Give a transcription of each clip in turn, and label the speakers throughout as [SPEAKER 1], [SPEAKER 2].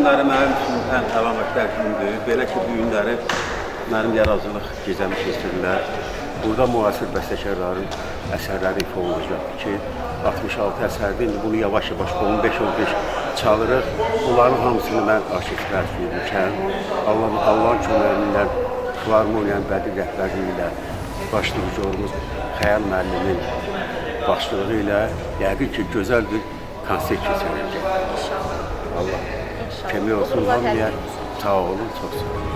[SPEAKER 1] günləri mənim üçün ən əlamətdar gündür. Belə ki, bu günləri mənim yaradıcılıq gecəmi keçirirlər. Burada müasir bəstəkarların əsərləri ifa olunacaqdır ki, 66 əsərdir. İndi bunu yavaş-yavaş 15-15 çalırıq. Bunların hamısını mən arşivlər verirkən, Allahın köməyi ilə, Filarmoniyanın bədii rəhbərliyi ilə, başlayıcımız Xəyal müəllimin başlığı ilə yəqin ki, gözəl bir konsert keçiriləcək. Allah kömək olsun, hamıya sağ olun, çox sağ olun.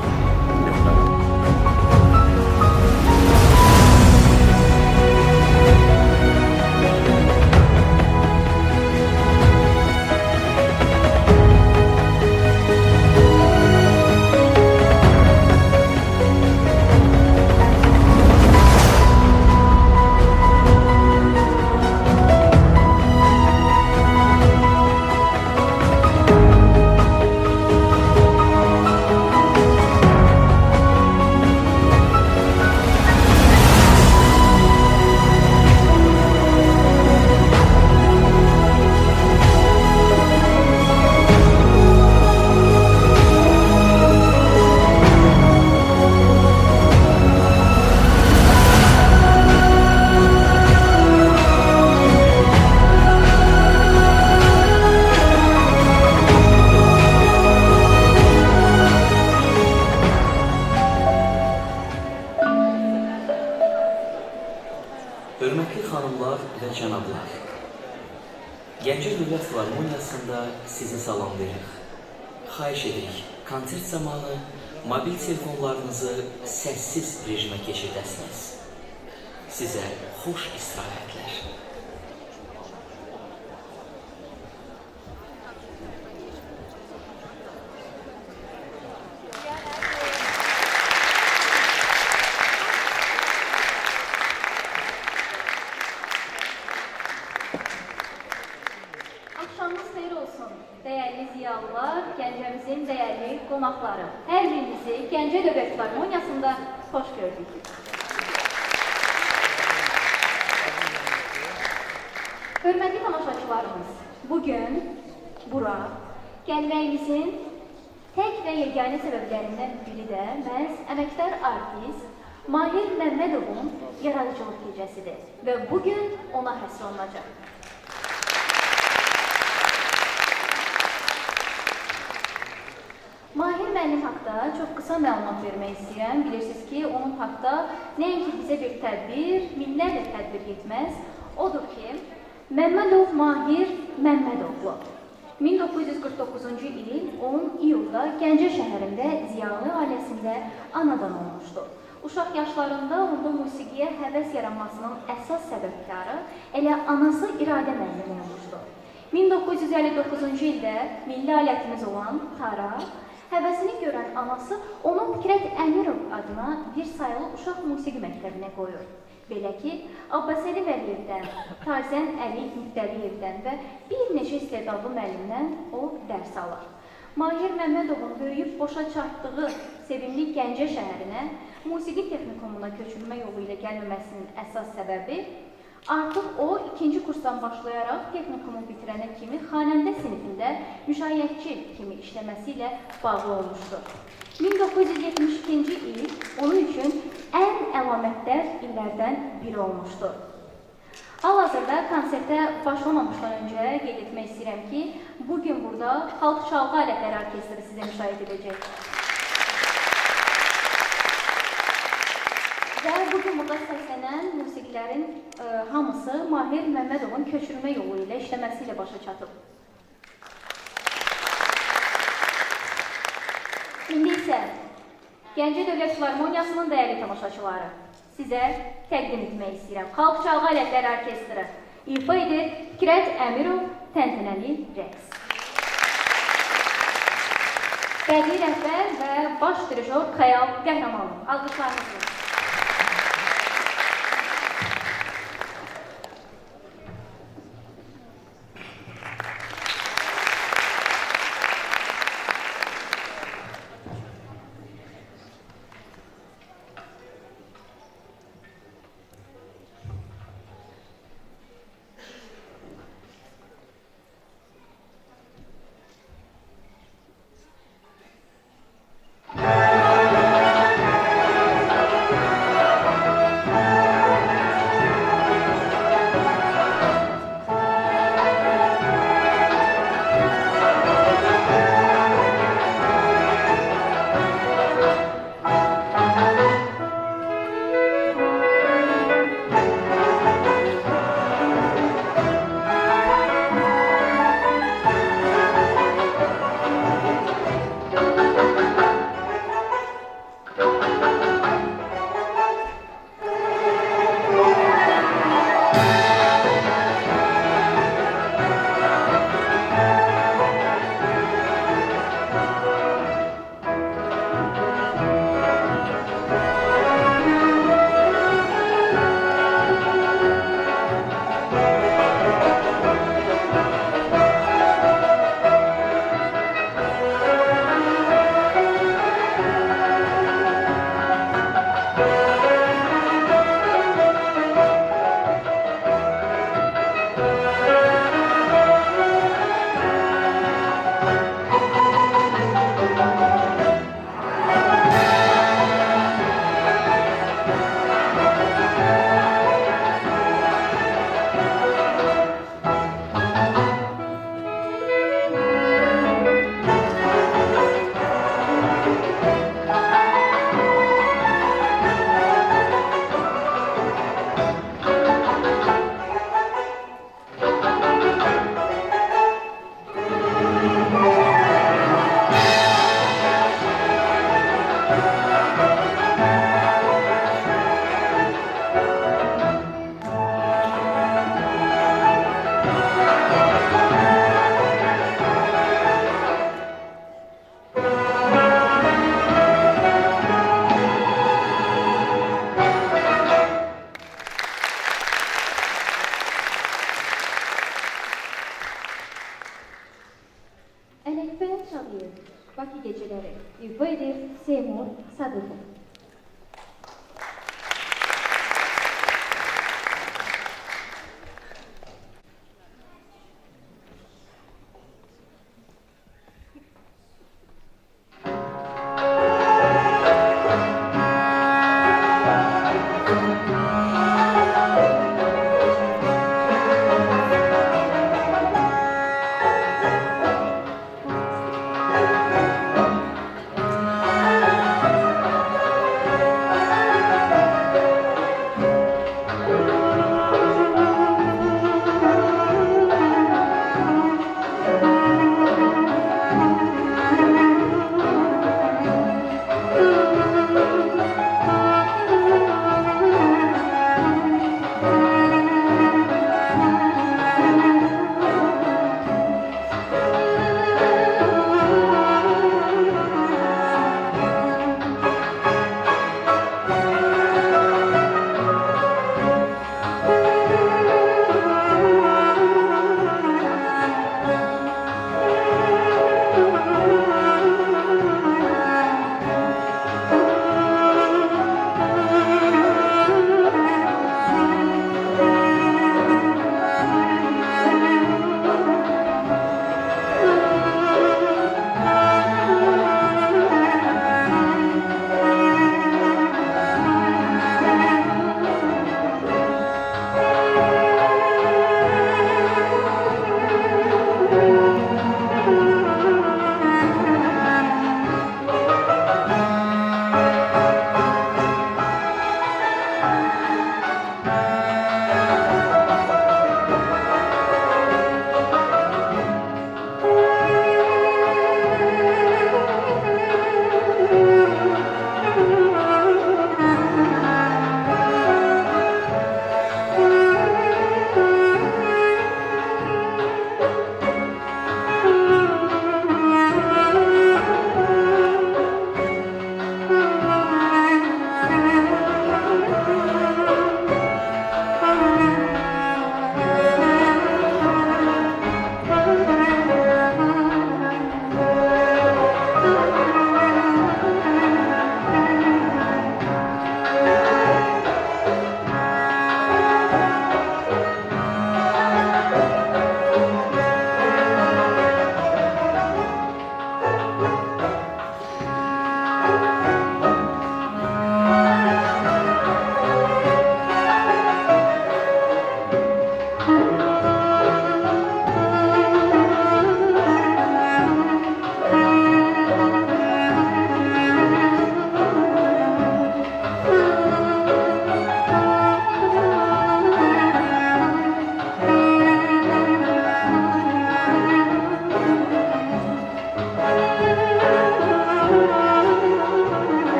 [SPEAKER 2] Hörmətli xanımlar və cənablar, Gəncə Dövlət Filarmoniyasında sizi salamlayırıq. Xahiş edirik, konsert zamanı mobil telefonlarınızı səssiz rejimə keçirdəsiniz. Sizə xoş istirahətlər.
[SPEAKER 3] Axşamınız xeyir olsun, dəyərli ziyalılar, Gəncəmizin dəyərli qonaqları. Hər birinizi Gəncə Dövlət Filarmoniyasında xoş gördük. Hörmətli tamaşaçılarımız, bugün bura gəlməyimizin tək və yeganə səbəblərindən biri də məhz əməkdar artist Mahir Məmmədovun yaradıcılıq gecəsidir və bugün ona həsr olunacaq. Mahir müəllim haqda çox qısa məlumat vermək istəyirəm. Bilirsiniz ki, onun haqda nəinki bizə bir tədbir, minlərlə tədbir yetməz. Odur ki, Məmmədov Mahir Məmmədovlu 1949-cu il 10 iyulda Gəncə şəhərində ziyalı ailəsində anadan olmuşdur. Uşaq yaşlarında onda musiqiyə həvəs yaranmasının əsas səbəbkarı elə anası İradə müəllim olmuşdur. 1959-cu ildə milli alətimiz olan tara, həvəsini görən anası onun Fikrət Əmirov adına bir sayılı uşaq musiqi məktəbinə qoyur. Belə ki, Abbasəli Vəliyevdən, Tarzən Əli Müddəliyevdən və bir neçə istedadlı müəllimdən o dərs alır. Mahir Məmmədovun böyüyüb boşa çatdığı sevimli Gəncə şəhərinə musiqi texnikumuna köçürmə yolu ilə gəlməməsinin əsas səbəbi artıq o, ikinci kursdan başlayaraq texnikumu bitirənə kimi xanəndə sinifində müşayiətçi kimi işləməsi ilə bağlı olmuşdur. 1972-ci il onun üçün ən əlamətdar illərdən biri olmuşdur. Hal-hazırda konsertə başlamamışdan öncə qeyd etmək istəyirəm ki, bugün burada Xalq Çalğı Alətləri Orkestri sizə müşahidə edəcək. Və bugün burada səslənən musiqilərin hamısı Mahir Məmmədovun köçürmə yolu ilə işləməsi ilə başa çatıb. İndi isə Gəncə Dövlət Filarmoniyasının dəyərli tamaşaçıları sizə təqdim etmək istəyirəm. Xalq Çalğı Alətləri Orkestri ifa edir Fikrət Əmirov təntənəli rəqs. Bədii rəhbər və baş dirijor Xəyal Qəhrəmanov. Alqışlarınızdır.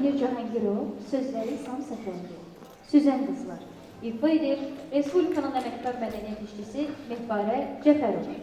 [SPEAKER 3] Mir Cahangirov, sözləri İslam Səfəndi. Süzən qızlar. İfa edir Respublikanın əməkdar mədəniyyət işçisi Mehbarə Cəfərov.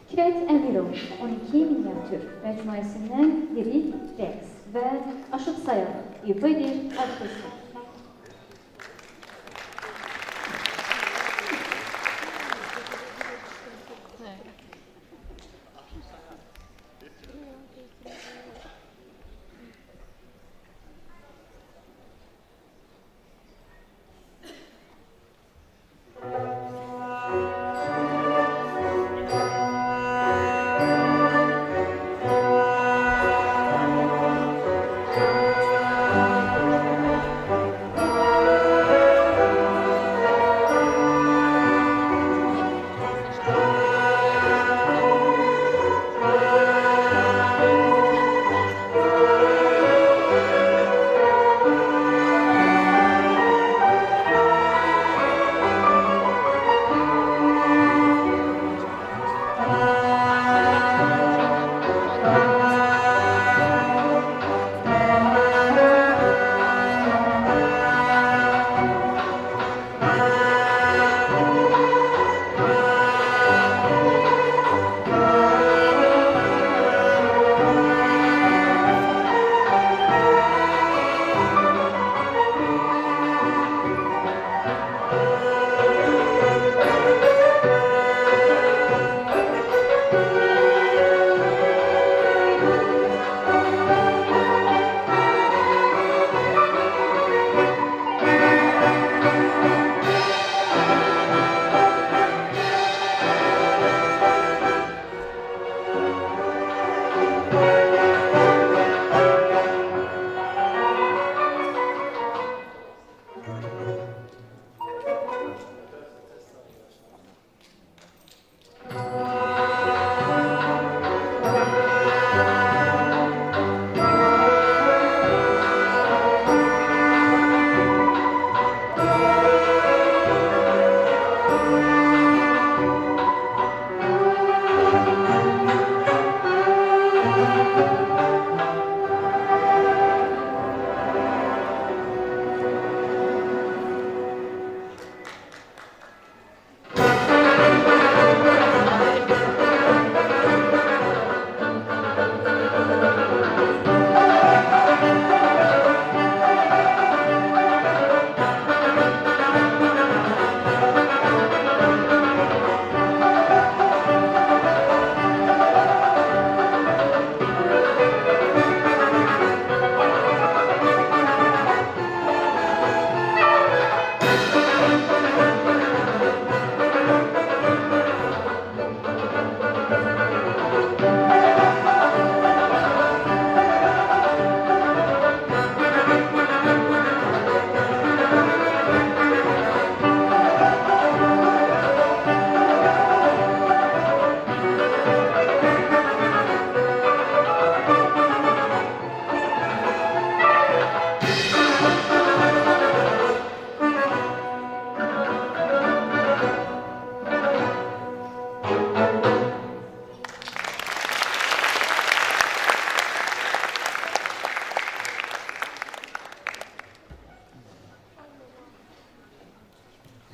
[SPEAKER 3] Fikrət Əmirov 12 miniatür məcmuəsindən lirik rəqs və Aşıq Sayar ifa edir orkestr.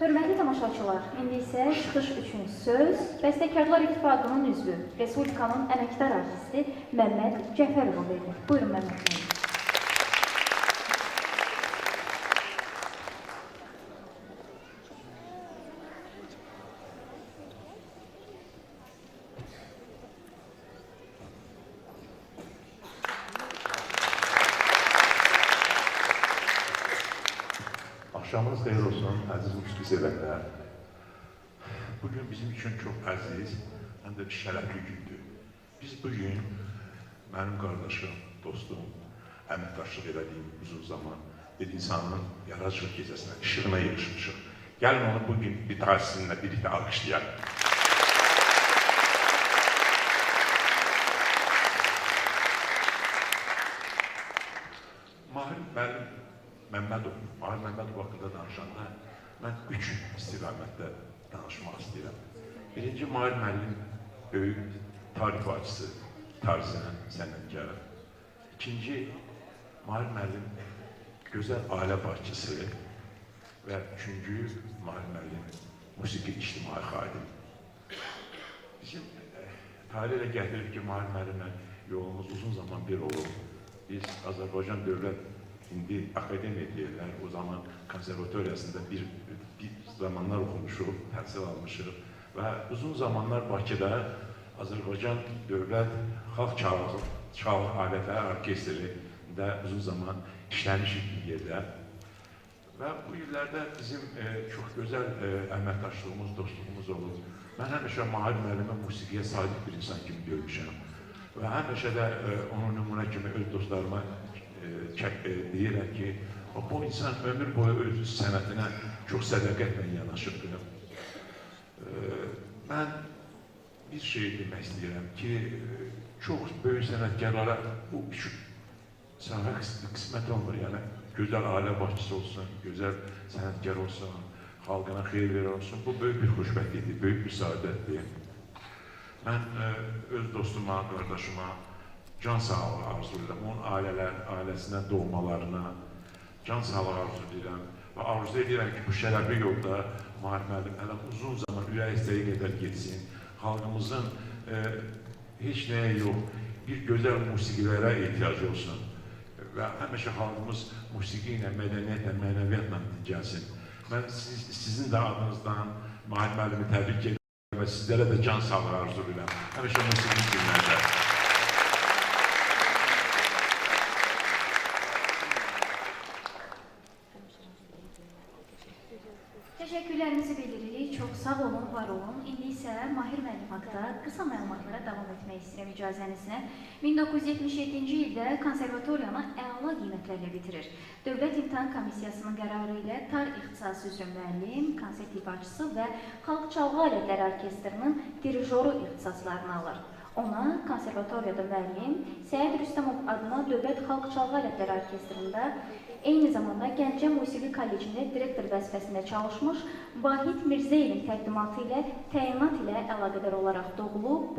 [SPEAKER 3] Hörmətli tamaşaçılar, indi isə çıxış üçün söz Bəstəkarlar İttifaqının üzvü, Respublikanın əməkdar artisti Məmməd Cəfərova verilir. Buyurun Məmməd bəy.
[SPEAKER 4] Axşamınız xeyir olsun, əziz musiqi sevərlər. Bugün bizim üçün çox əziz, həm də bir şərəfli gündür. Biz bugün mənim qardaşım, dostum, əməkdaşlıq elədiyim uzun zaman bir insanın yaradıcılıq gecəsinə, işığına yığışmışıq. Gəlin onu bugün bir daha sizinlə birlikdə alqışlayalım. Mahir müəllim Məmmədov, Mahir Məmmədov haqqında danışanda mən 3 istiqamətdə danışmaq istəyirəm. Birinci, Mahir müəllim böyük tarix bacısı, tarzının sənətkar. İkinci, Mahir müəllim gözəl ailə başçısı və üçüncü, Mahir müəllim musiqi ictimai xadim. Bizim Talih elə gətirib ki, Mahir müəllimlə yolumuz uzun zaman bir olub. Biz Azərbaycan Dövlət indi akademiya deyirlər, o zaman konservatoriyasında bir zamanlar oxumuşuq, təhsil almışıq və uzun zamanlar Bakıda Azərbaycan Dövlət Xalq Çalğı Alətlər Orkestrində uzun zaman işləmişik bir yerdə. Və bu illərdə bizim çox gözəl əməkdaşlığımız, dostluğumuz olub. Mən həmişə Mahir müəllimi musiqiyə sadiq bir insan kimi görmüşəm. Və həmişə də onun nümunə kimi öz dostlarıma deyirəm ki, bu insan ömür boyu öz sənətinə çox sədaqətlə yanaşıb. Mən bir şey demək istəyirəm ki, çox böyük sənətkarlara bu sənə qismət olmur. Yəni, gözəl ailə başçısı olsun, gözəl sənətkar olsun, xalqına xeyir verir olsun. Bu böyük bir xoşbəxtlikdir, böyük bir saadətdir. Mən öz dostuma, qardaşıma can sağlığı arzulayıram. Onun ailəsindən doğmalarına can sağlığı arzulayıram. Və arzu edirəm ki, bu şərəfli yolda Mahir müəllim hələ uzun zaman ürək istəyi qədər getsin. Xalqımızın heç nəyə yox, bir gözəl musiqilərə ehtiyacı olsun. Və həmişə xalqımız musiqi ilə, mədəniyyətlə, mənəviyyatla gəlsin. Mən sizin də adınızdan Mahir müəllimi təbrik edirəm və sizlərə də can sağlığı arzulayıram. Həmişə musiqi günlərdə.
[SPEAKER 3] Təşəkkürlərimizi bildiririk. Çox sağ olun, var olun. İndi isə Mahir müəllim haqqında qısa məlumatlara davam etmək istəyirəm icazənizlə. 1977-ci ildə konservatoriyanı əla qiymətlərlə bitirir. Dövlət İmtahan Komissiyasının qərarı ilə tar ixtisası üzrə müəllim, konsert ifaçısı və Xalq Çalğı Alətləri Orkestrinin dirijoru ixtisaslarını alır. Ona konservatoriyada müəllim, Səid Rüstəmov adına Dövlət Xalq Çalğı Alətləri Orkestrində, eyni zamanda Gəncə Musiqi Kollecində direktor vəzifəsində çalışmış, Vahid Mirzəyevin təqdimatı ilə təyinat ilə əlaqədar olaraq doğulub,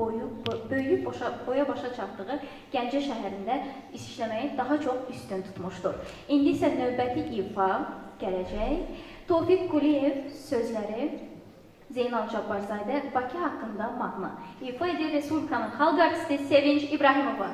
[SPEAKER 3] böyüyüb boya başa çatdığı Gəncə şəhərində işləməyi daha çox üstün tutmuşdur. İndi isə növbəti ifa gələcək. Tofiq Quliyev sözləri, Zeynal Cabbarzadə Bakı haqqında mahnı. İfa edir Respublikanın xalq artisti Sevinç İbrahimova.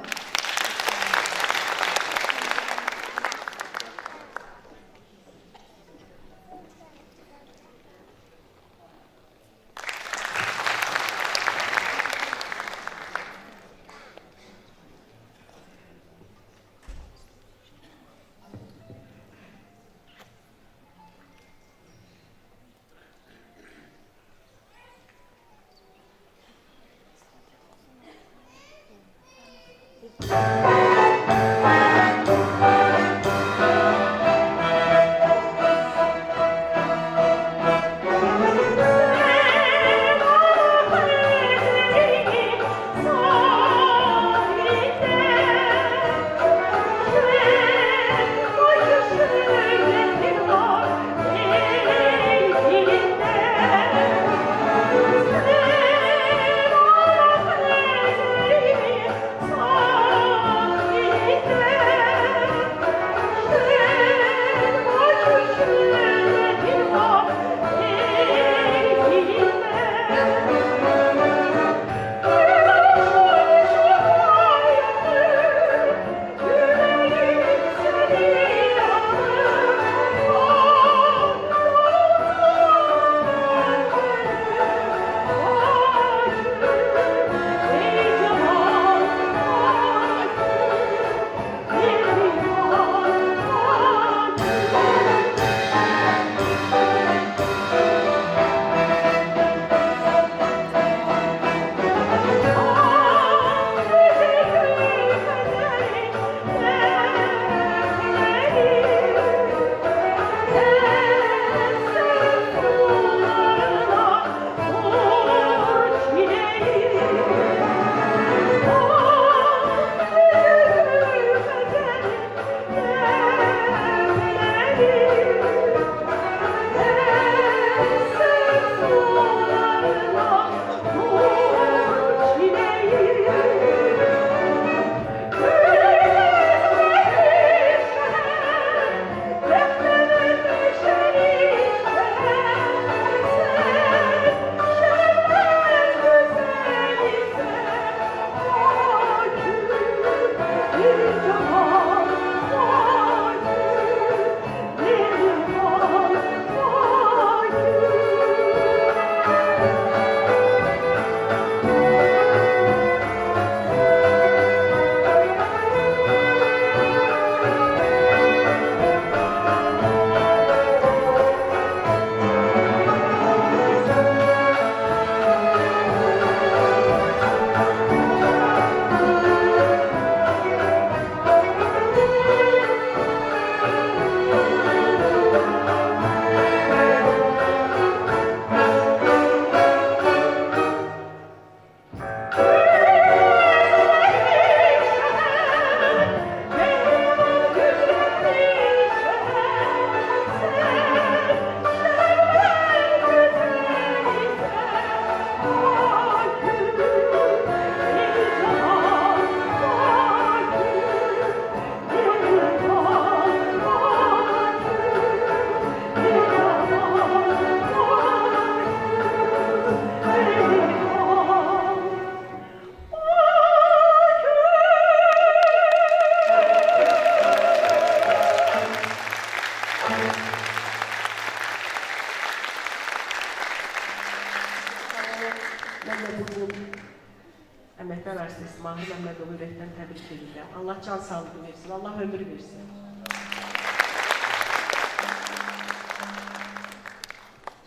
[SPEAKER 5] əməkdar artist Mahir Məmmədovu ürəkdən təbrik edirəm. Allah can sağlığı versin, Allah ömür versin.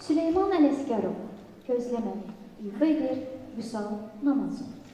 [SPEAKER 3] Süleyman Ələsgərov, Gözləməni, ifa edir Vüsal Namazov.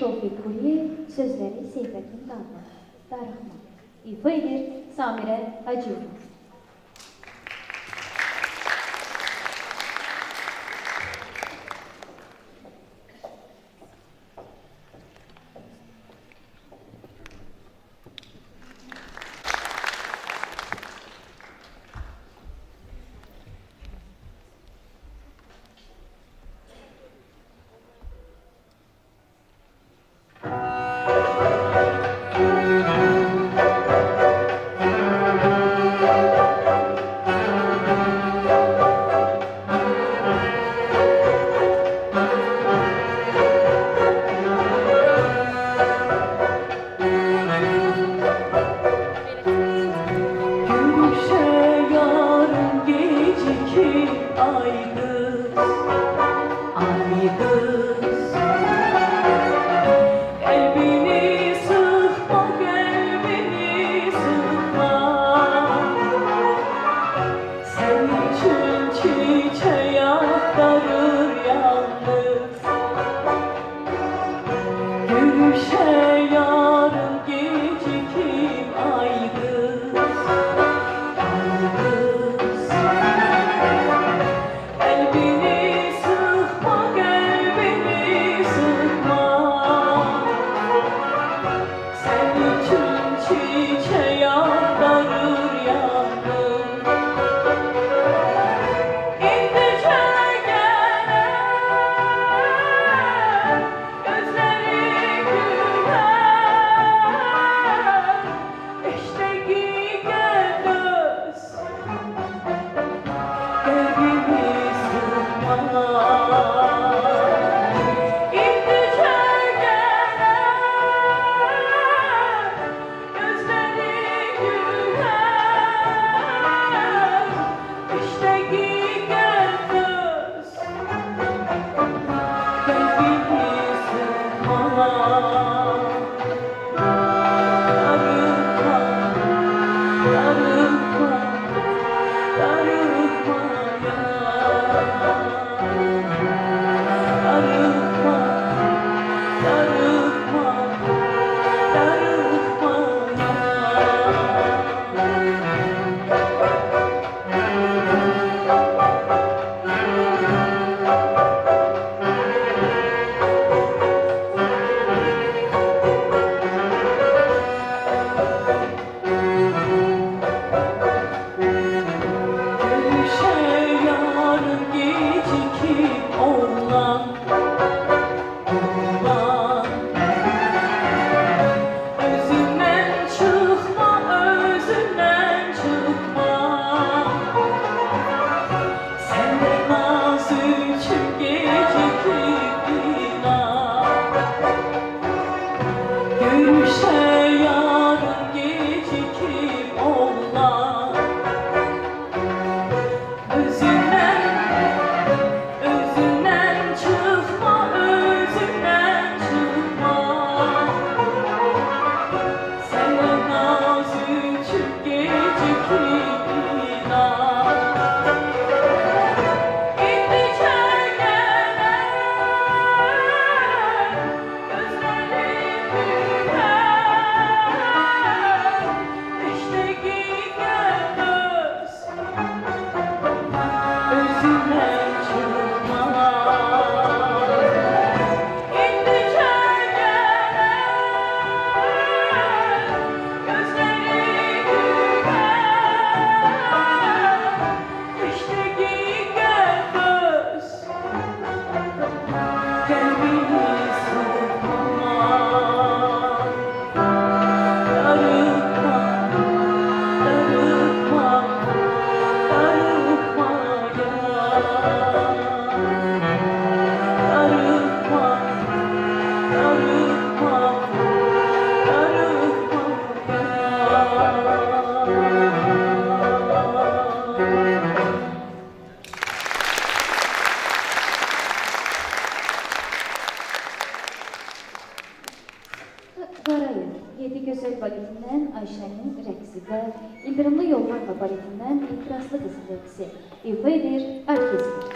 [SPEAKER 6] Tofiq Quliyev, sözləri Seyfəddin Darıxma. İfa edir Samirə Hacıyeva.
[SPEAKER 7] Gülüşe yarın gecikip aydız, aydız. Kalbini sıkma, kalbini sıkma. Sen için çiçeğe darır yandım. İndice gelen gözleri güler, eşteki göz kalbimi sıkma. İndice gelen gözleri güler, eşteki göz kalbimi sıkma. Darılma, darılma, darılma ya. Darılma, darılma, darılma Gülüşe yarın gecikip olan, olan. Özünden çıkma, özünden çıkma. Senden naz için gecikip inan. Gülüşe yarın gecikip olan. Özünden, özünden çıkma, özünden çıkma. Senden naz için gecikip inan. İndice gelen gözleri güler, eşteki göz özünden çıkma. İndice gelen gözleri güler, eşteki göz kalbimi sıkma. Darılma, darılma, darılma ya. Darılma, darılma, darılma ya.
[SPEAKER 6] Qarayır, Yedi Gözəl baletindən Ayşənin rəqsi və İldırımlı Yollarla baletindən İtirazlı Qızın rəqsi ifa edir orkestr.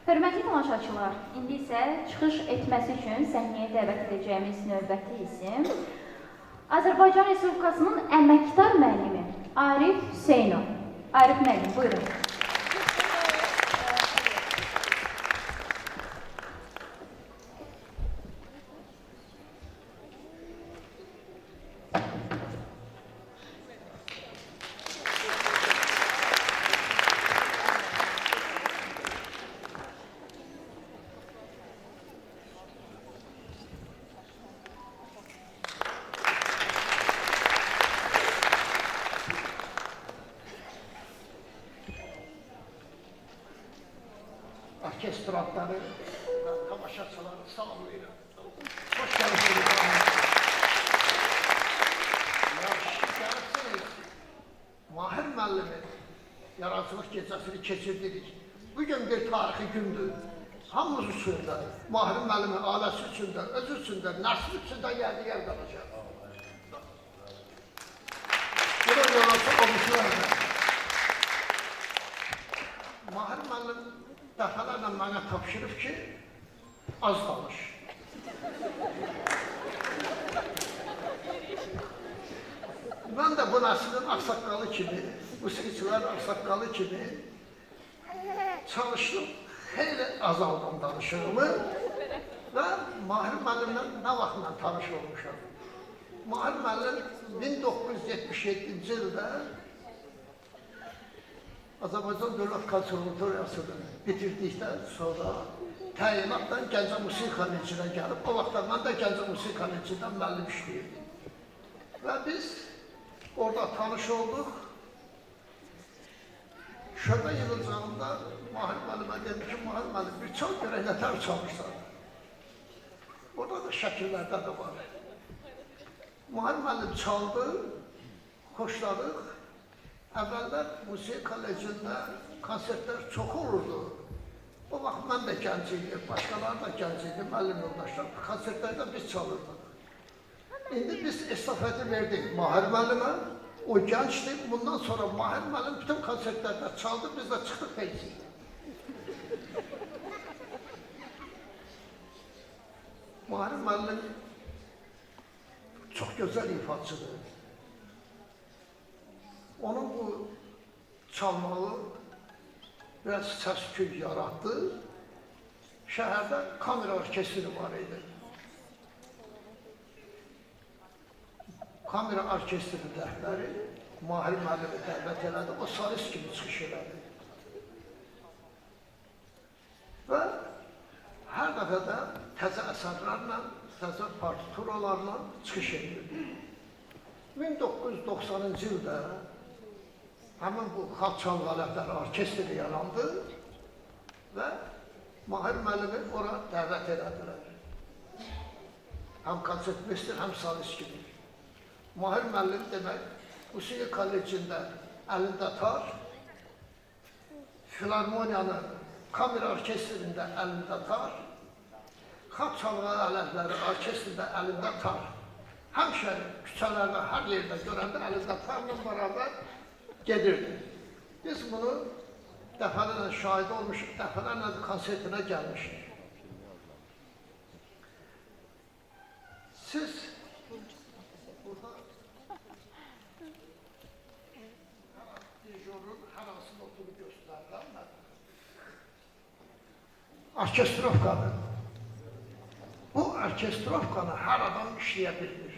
[SPEAKER 3] Hörmətli tamaşaçılar, indi isə çıxış etməsi üçün səhnəyə dəvət edəcəyimiz növbəti isim Azərbaycan Respublikasının əməkdar müəllimi Arif Hüseynov. Arif müəllim, buyurun.
[SPEAKER 8] orkestratları ve tamaşaçıları salamlayırım. Hoş geldiniz. Gəlirsiniz, Mahir müəllimin yaradıcılıq gecəsini keçirdirik. Bugün bir tarixi gündür. Hamımız üçün də, Mahir müəllimin ailəsi üçün də, özü üçün də, nəsli üçün də yer qalacaq. Bunun yolası olmuşlardır. Mahir müəllim dəfələrlə mənə tapşırıb ki, az danış. Ben de bu neslin aksaqqalı kimi, musiqiçilərin aksaqqalı kimi çalışdım. Xeyli azaldım danışığımı və Mahir müəllimlə nə vaxtla tanış olmuşam. Mahir müəllim 1977-ci ildə Azərbaycan Dövlət Konservatoriyasını bitirdikdən sonra təyinatla Gəncə Musiqi Kollecinə gəlib, o vaxtda mən də Gəncə Musiqi Kollecinə müəllim işləyirdim. Və biz orada tanış olduk. Şöbə yığılacağında Mahir müəllimə dedi ki, Mahir müəllim bir çal görək nətər çalırsan. Orada da şəkillərdə də var. Mahir müəllim çaldı, xoşladıq. Əvvəllər musiqi kollecində konsertlər çox olurdu. O vaxt mən də gənc idim, başqaları da gənc idi, müəllim yoldaşlar. Konsertlərdə biz çalırdıq. İndi biz estafeti verdik Mahir müəllimə. O gençti. Bundan sonra Mahir müəllim bütün konsertlerde çaldı. Biz de çıktık peki. Mahir müəllim çok güzel ifaçıdır. Onun bu çalmağı biraz səs-küy yarattı. Şəhərdə kamera orkestri var idi. Kamera orkestrinin rəhbəri Mahir müəllimi dəvət elədi, o solist kimi çıxış elədi. Və hər dəfə də təzə əsərlərlə, təzə partituralarla çıxış edirdi. 1990-cı ildə həmin bu xalq çalğı alətləri orkestri yarandı və Mahir müəllimi ora dəvət elədilər. Həm konsertmeister, həm solist kimi. Mahir müəllim demək, Musiqi Kollecində əlində tar, Filarmoniyanın kamera orkestrində əlində tar, xalq çalğı alətləri orkestrində əlində tar. Həmişə küçələrdə, hər yerdə görəndə əlində tarla beraber gedirdi. Biz bunu dəfələrlə şahid olmuşuq, dəfələrlə konsertinə gəlmişik. Siz burada dejorun hər hansını oturup göstərirlər. Orkestrovkadır. Bu orkestrovkanı hər adam işləyə bilir.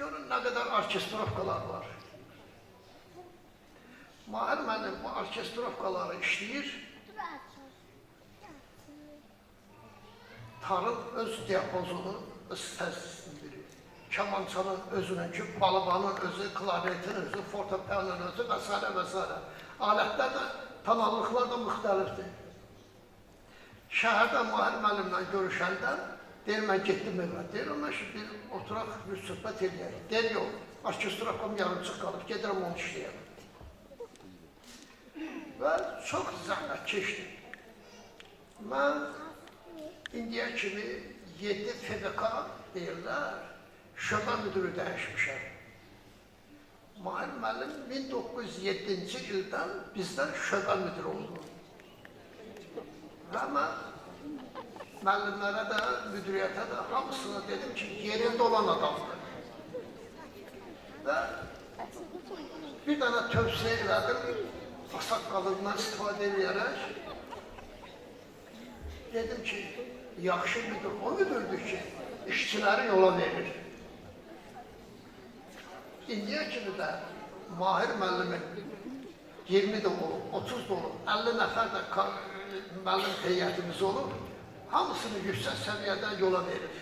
[SPEAKER 8] Görün nə qədər orkestrovkalar var. Mahir müəllim bu orkestrovkaları işləyir. Tarın öz diapozunu, öz səsini verir. kemançanın özününki, balabanın özü, klarnetin özü, fortepiyanın özü və s. və s. Alətlər də, tanallıqlar da müxtəlifdir. Şəhərdə Mahir müəllimlə görüşəndə deyir, mən getdim evə. Deyir, mən şimdi oturaq, bir söhbət edəyək. Deyir, yox, orkestrakam yarımçıq qalıb, gedirəm onu işləyəm. Və çox zəhmət keçdi. Mən indiyə kimi 7 FBK deyirlər, şöbə müdürü dəyişmişəm. Mahir müəllim 1907-ci ildən bizdən şöbə müdürü oldu. Və mən müəllimlərə də, müdüriyyətə də hamısına dedim ki, yerində olan adamdır. Və bir dənə tövsiyə elədim, saqqalından istifadə edərək. Dedim ki, yaxşı müdür o müdürdür ki, işçiləri yola verir. İndiyə kimi də Mahir müəllimin 20 də olub, 30 da olub, 50 nəfər də müəllim heyətimiz olub, hamısını yüksək səviyyədə yola verir.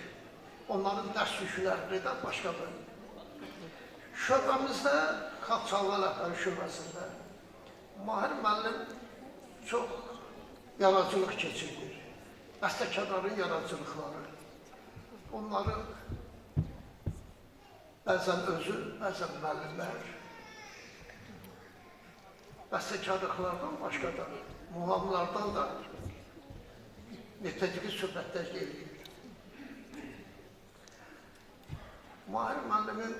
[SPEAKER 8] Onların dərs yüklərini də başqadır. Şöbəmizdə, Xalçalva Rəhbəri şöbəsində Mahir müəllim çox yaradıcılıq keçirdir. Bəstəkarların yaradıcılıqları. Onları bəzən özü, bəzən müəllimlər bəstəkarlıqlardan başqa da, muhamlardan da metodiki söhbətlər gedir. Mahir müəllimin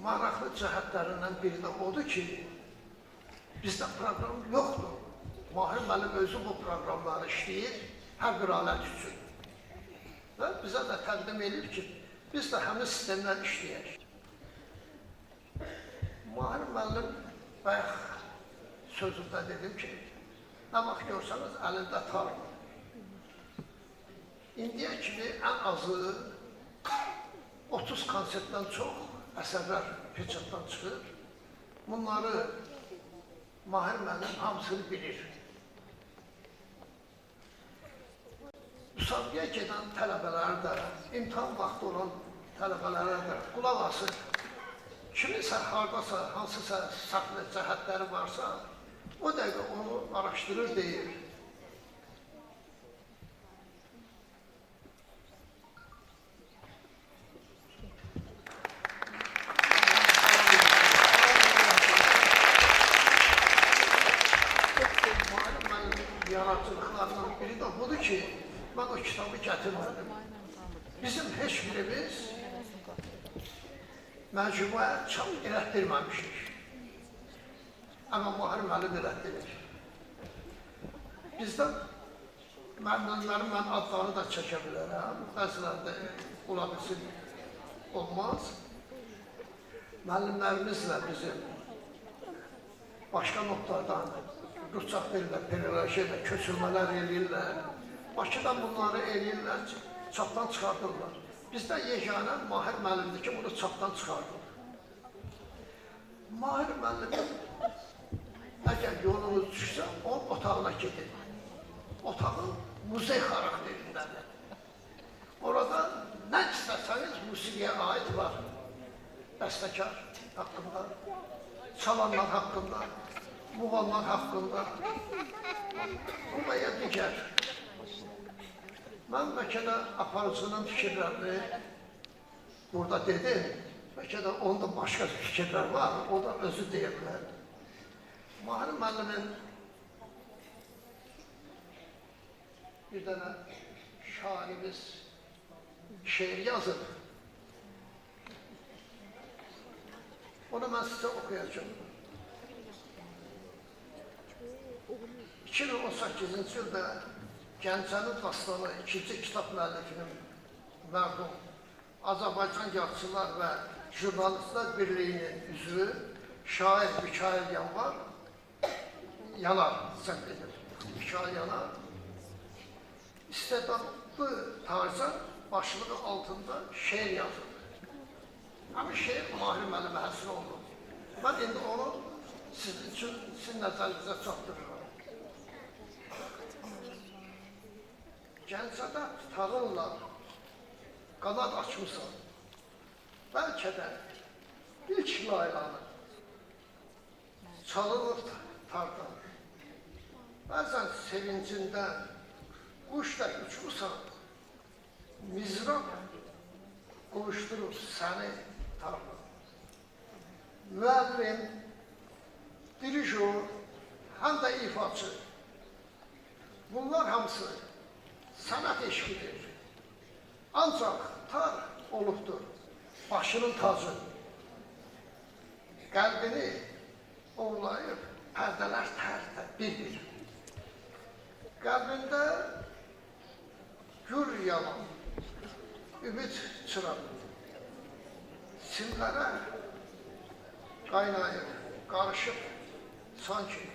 [SPEAKER 8] maraqlı cəhətlərindən biri də odur ki, bizdə proqram yoxdur. Mahir müəllim özü bu proqramları işləyir, hər bir alət üçün. Və bizə də təqdim edir ki, biz də həmin sistemlər işləyək. Mahir müəllim bayaq sözümdə dedim ki, nə vaxt görsəniz əlində tarım. İndiyə kimi ən azı 30 konsertdən çox əsərlər peçatdan çıxır. Bunları Mahir müəllim hamısını bilir. Müsabiqəyə gedən tələbələri də, imtahan vaxtı olan tələbələrə də qulaq asır. Kiminsə haradasa, hansısa saxlı cəhətləri varsa, o dəqiqə onu araşdırır, deyir. Mahir müəllimin yaradıcılıqlarından biri də budur ki, mən o kitabı gətirmədim. Bizim heç birimiz məcmuəyə çap elətdirməmişik. Amma Mahir müəllim elətdirir. Bizdən müəllimlərin mən adlarını da çəkə bilərəm. Bəzilərdə ola bilsin, olmaz. Müəllimlərimizlə bizim başqa notlardan ruçaq verirlər, periolojiyadə köçürmələr eləyirlər. Bakıdan bunları eləyirlər, çapdan çıxardırlar. Bizdə yeganə Mahir müəllimdir ki, bunu çapdan çıxardırlar. Mahir müəllim, əgər yolunuz düşsə, onun otağına gedin. Otağın muzey xarakterindədir. Orada nə istəsəniz musiqiyə aid var. Bəstəkar haqqında, çalanlar haqqında, muğamlar haqqında və ya digər. Mən bəlkə də aparıcının fikirlərini burada dedim. Bəlkə də onda başqa fikirlər var, o da özü deyirlər. Mahir müəllimin bir dənə şairimiz şeir yazır. Onu mən sizə oxuyacağım. 2018-ci ildə Gəncənin Dastanı 2-ci kitab müəllifinin mərhum Azərbaycan Yazıçılar və Jurnalistlər Birliyinin üzvü şair Mikail Yanar səhv edir. Mikail Yanar istedadlı tarzda başlığı altında şeir yazır. Həmin şeir Mahir müəllimə həsr olunur. Mən indi onu sizin nəzərinizə çatdırıram. Gəncədə tağınla qanad açmışsan, bəlkə də ilk laylanı çalınır tardan. Bəzən sevincindən quş da uçursan, mizrab qovuşdurur səni tardan. Müəllim, dirijor, həm də ifaçı. Bunlar hamısı sənət eşqidir. Ancaq tar olubdur başının tacı. Qəlbini ovlayıb pərdələr tərdə bir-bir. Qəlbində gür yalan, ümid çırağı. Simlərə qaynayıb, qarışıb sanki.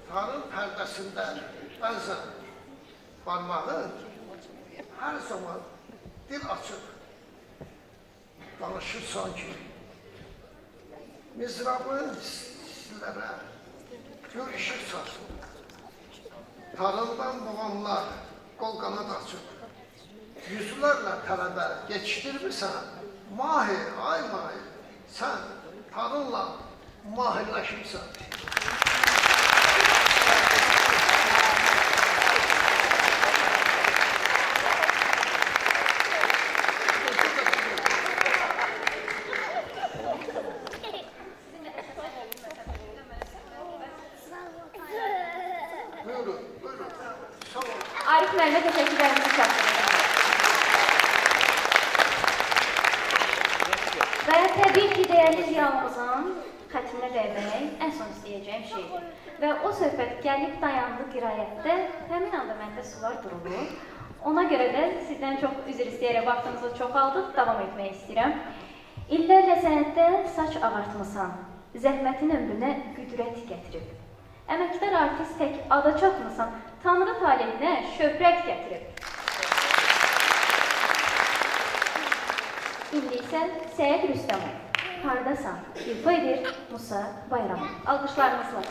[SPEAKER 8] Tarın pərdəsində bəzən barmağın hər zaman dil açıb danışır sanki. Mizrabın sizlərə gör işıq saçır. Tarından boğanlar qol qanad açıb. Yüzlərlə tələbə geçişdirmirsən, mahir, ay mahir, sən tarınla mahirləşibsən. Buyurun, buyurun. Sağ olun.
[SPEAKER 3] Arif müəllimə təşəkkürlərimizi çatdırırıq. Və təbii ki, dəyərli ziyalımızın xətrinə vermək ən son istəyəcəyim şeydir. Və o söhbət gəlib dayandı qirayətdə, həmin anda məndə sular durulur. Ona görə də sizdən çox üzr istəyərək vaxtınızı çoxaldıb davam etmək istəyirəm. İllərlə sənətdə saç ağartmısan, zəhmətin ömrünə qüdrət gətirib. Əməkdar artist tək ada çatmısan, Tanrı taleyinə şöhrət gətirib. İndi isə Səid Rüstəmov, hardasan, ifa edir Musa Bayramov. Alqışlarınızla.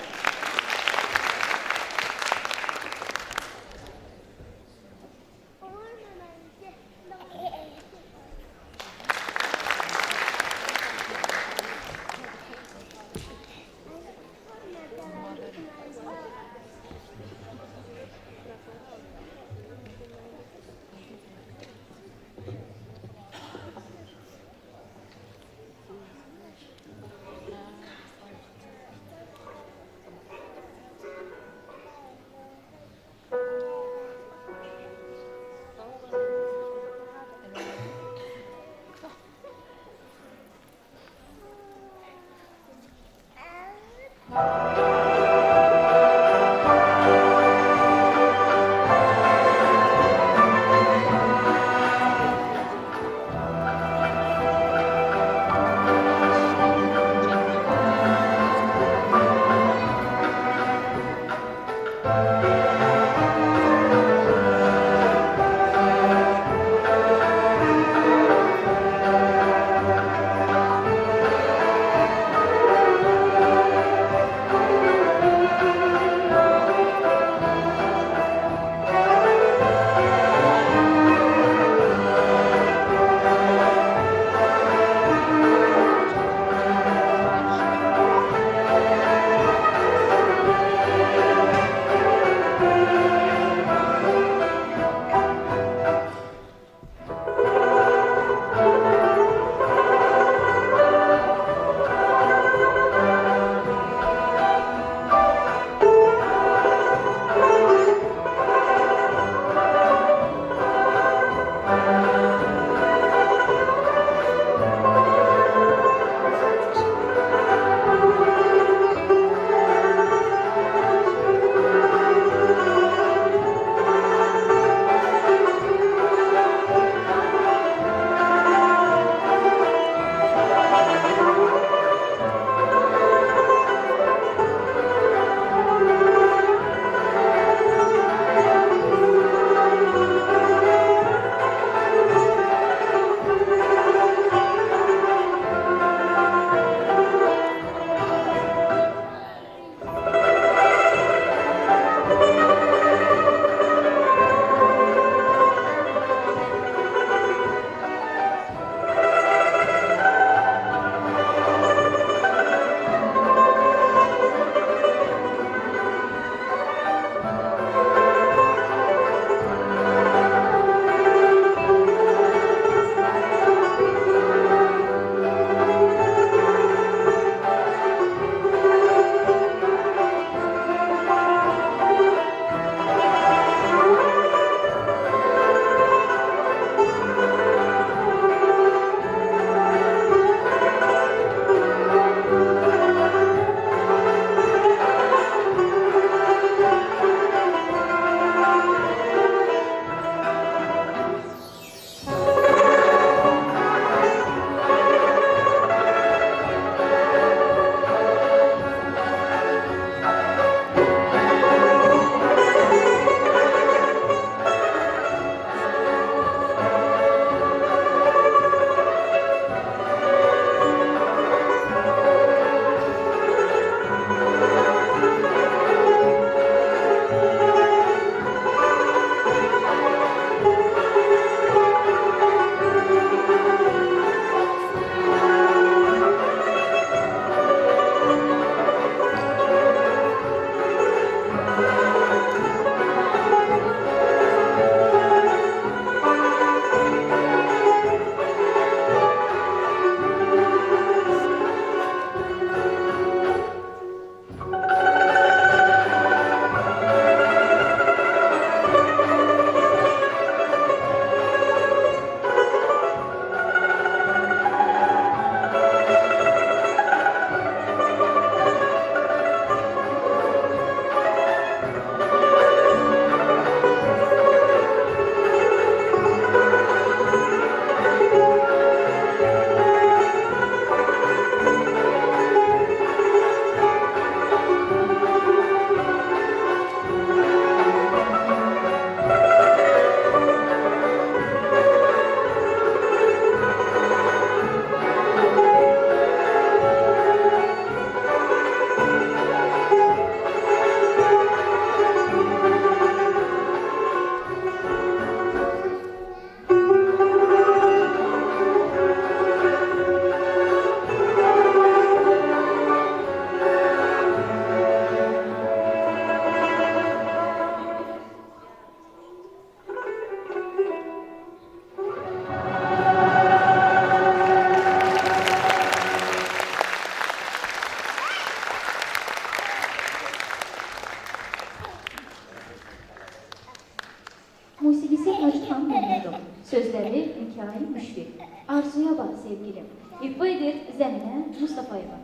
[SPEAKER 6] Sözləri Mikail Müşfiq. Arzuya bax sevgilim. İfa edir Zəminə Mustafayeva.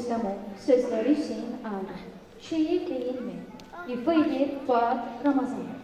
[SPEAKER 6] Rüstəmov, sözləri Hüseyin Ağar. Şeir deyilmi? İfa edir Fuad Ramazanov.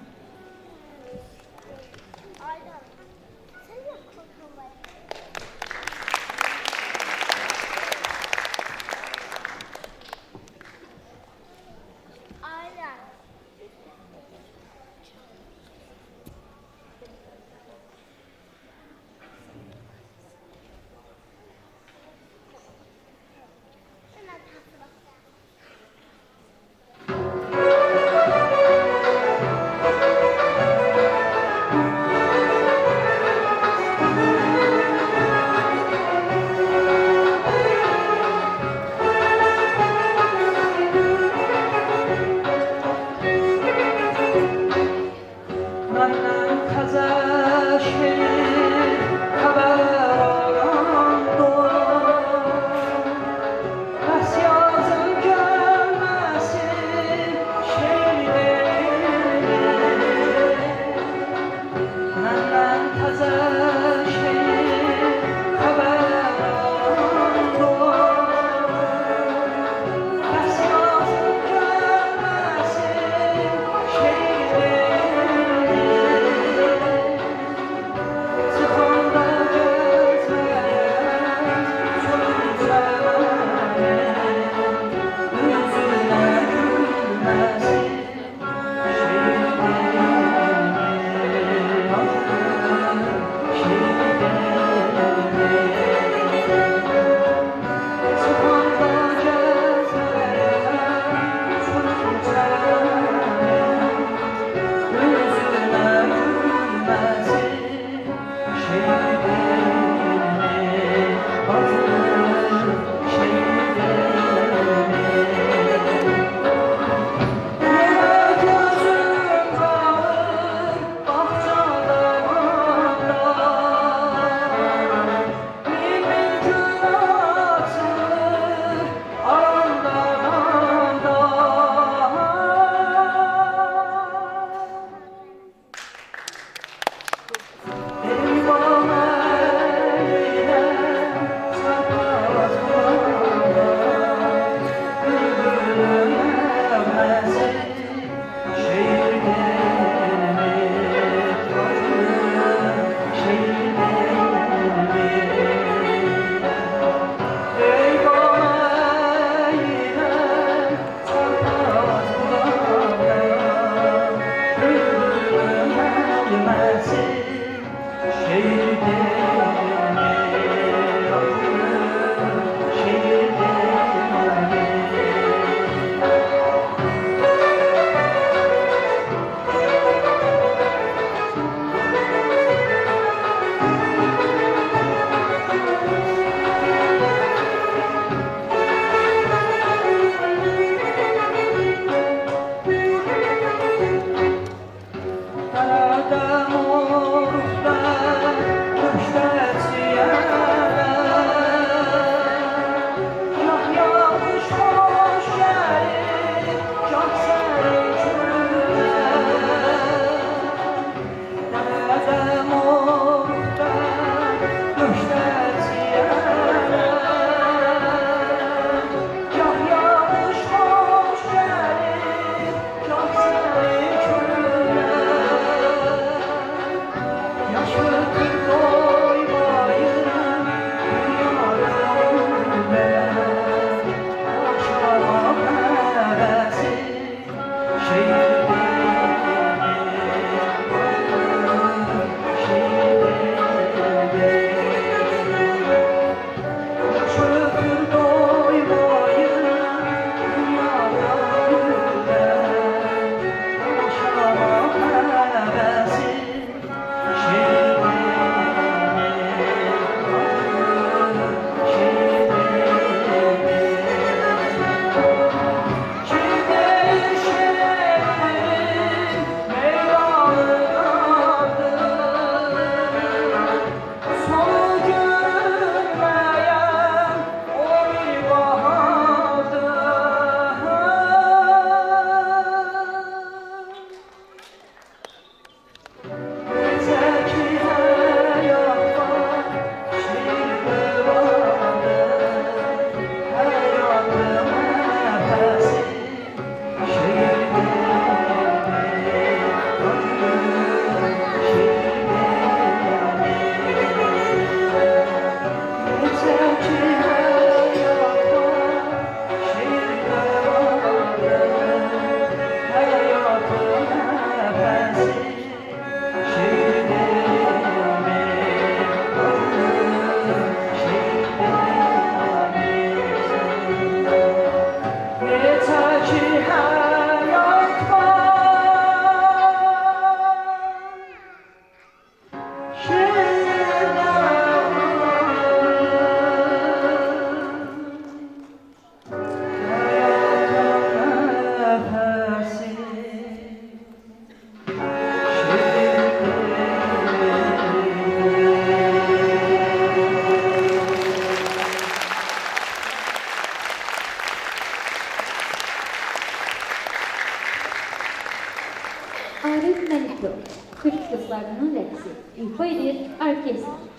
[SPEAKER 6] Arif Məlikov, Türk qızlarının rəqsi, ifa edir orkestr.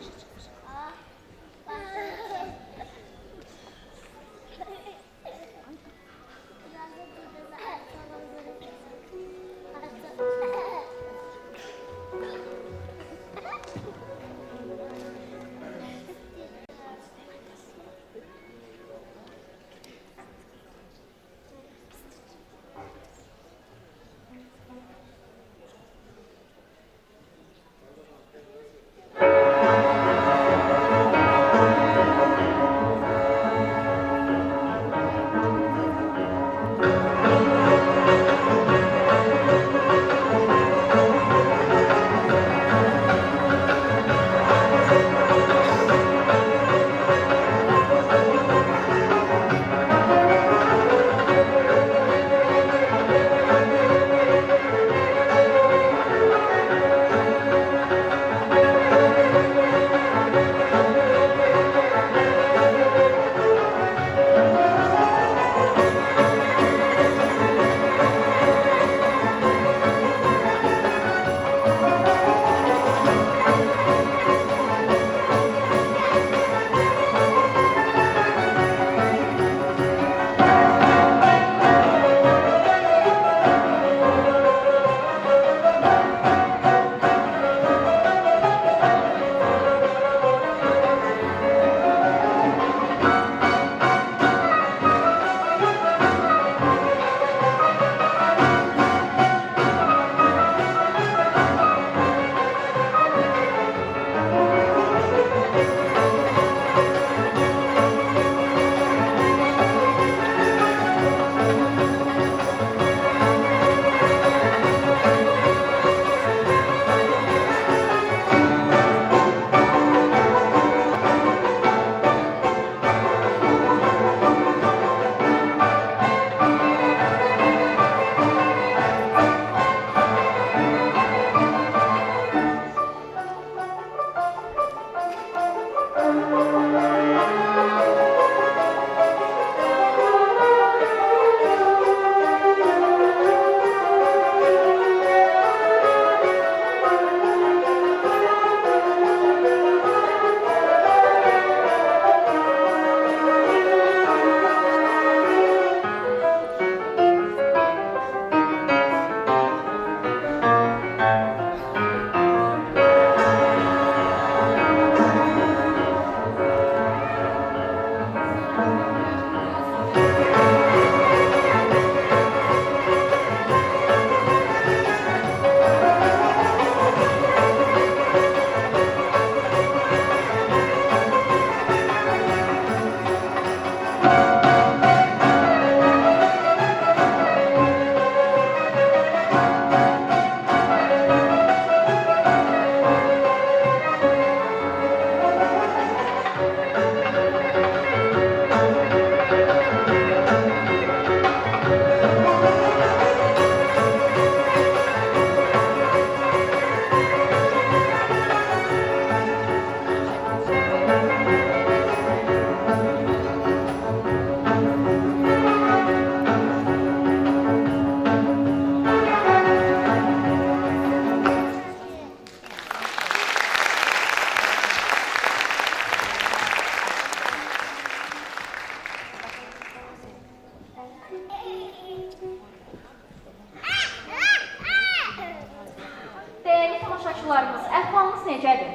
[SPEAKER 3] tamaşaçılarımız, əhvalınız necədir?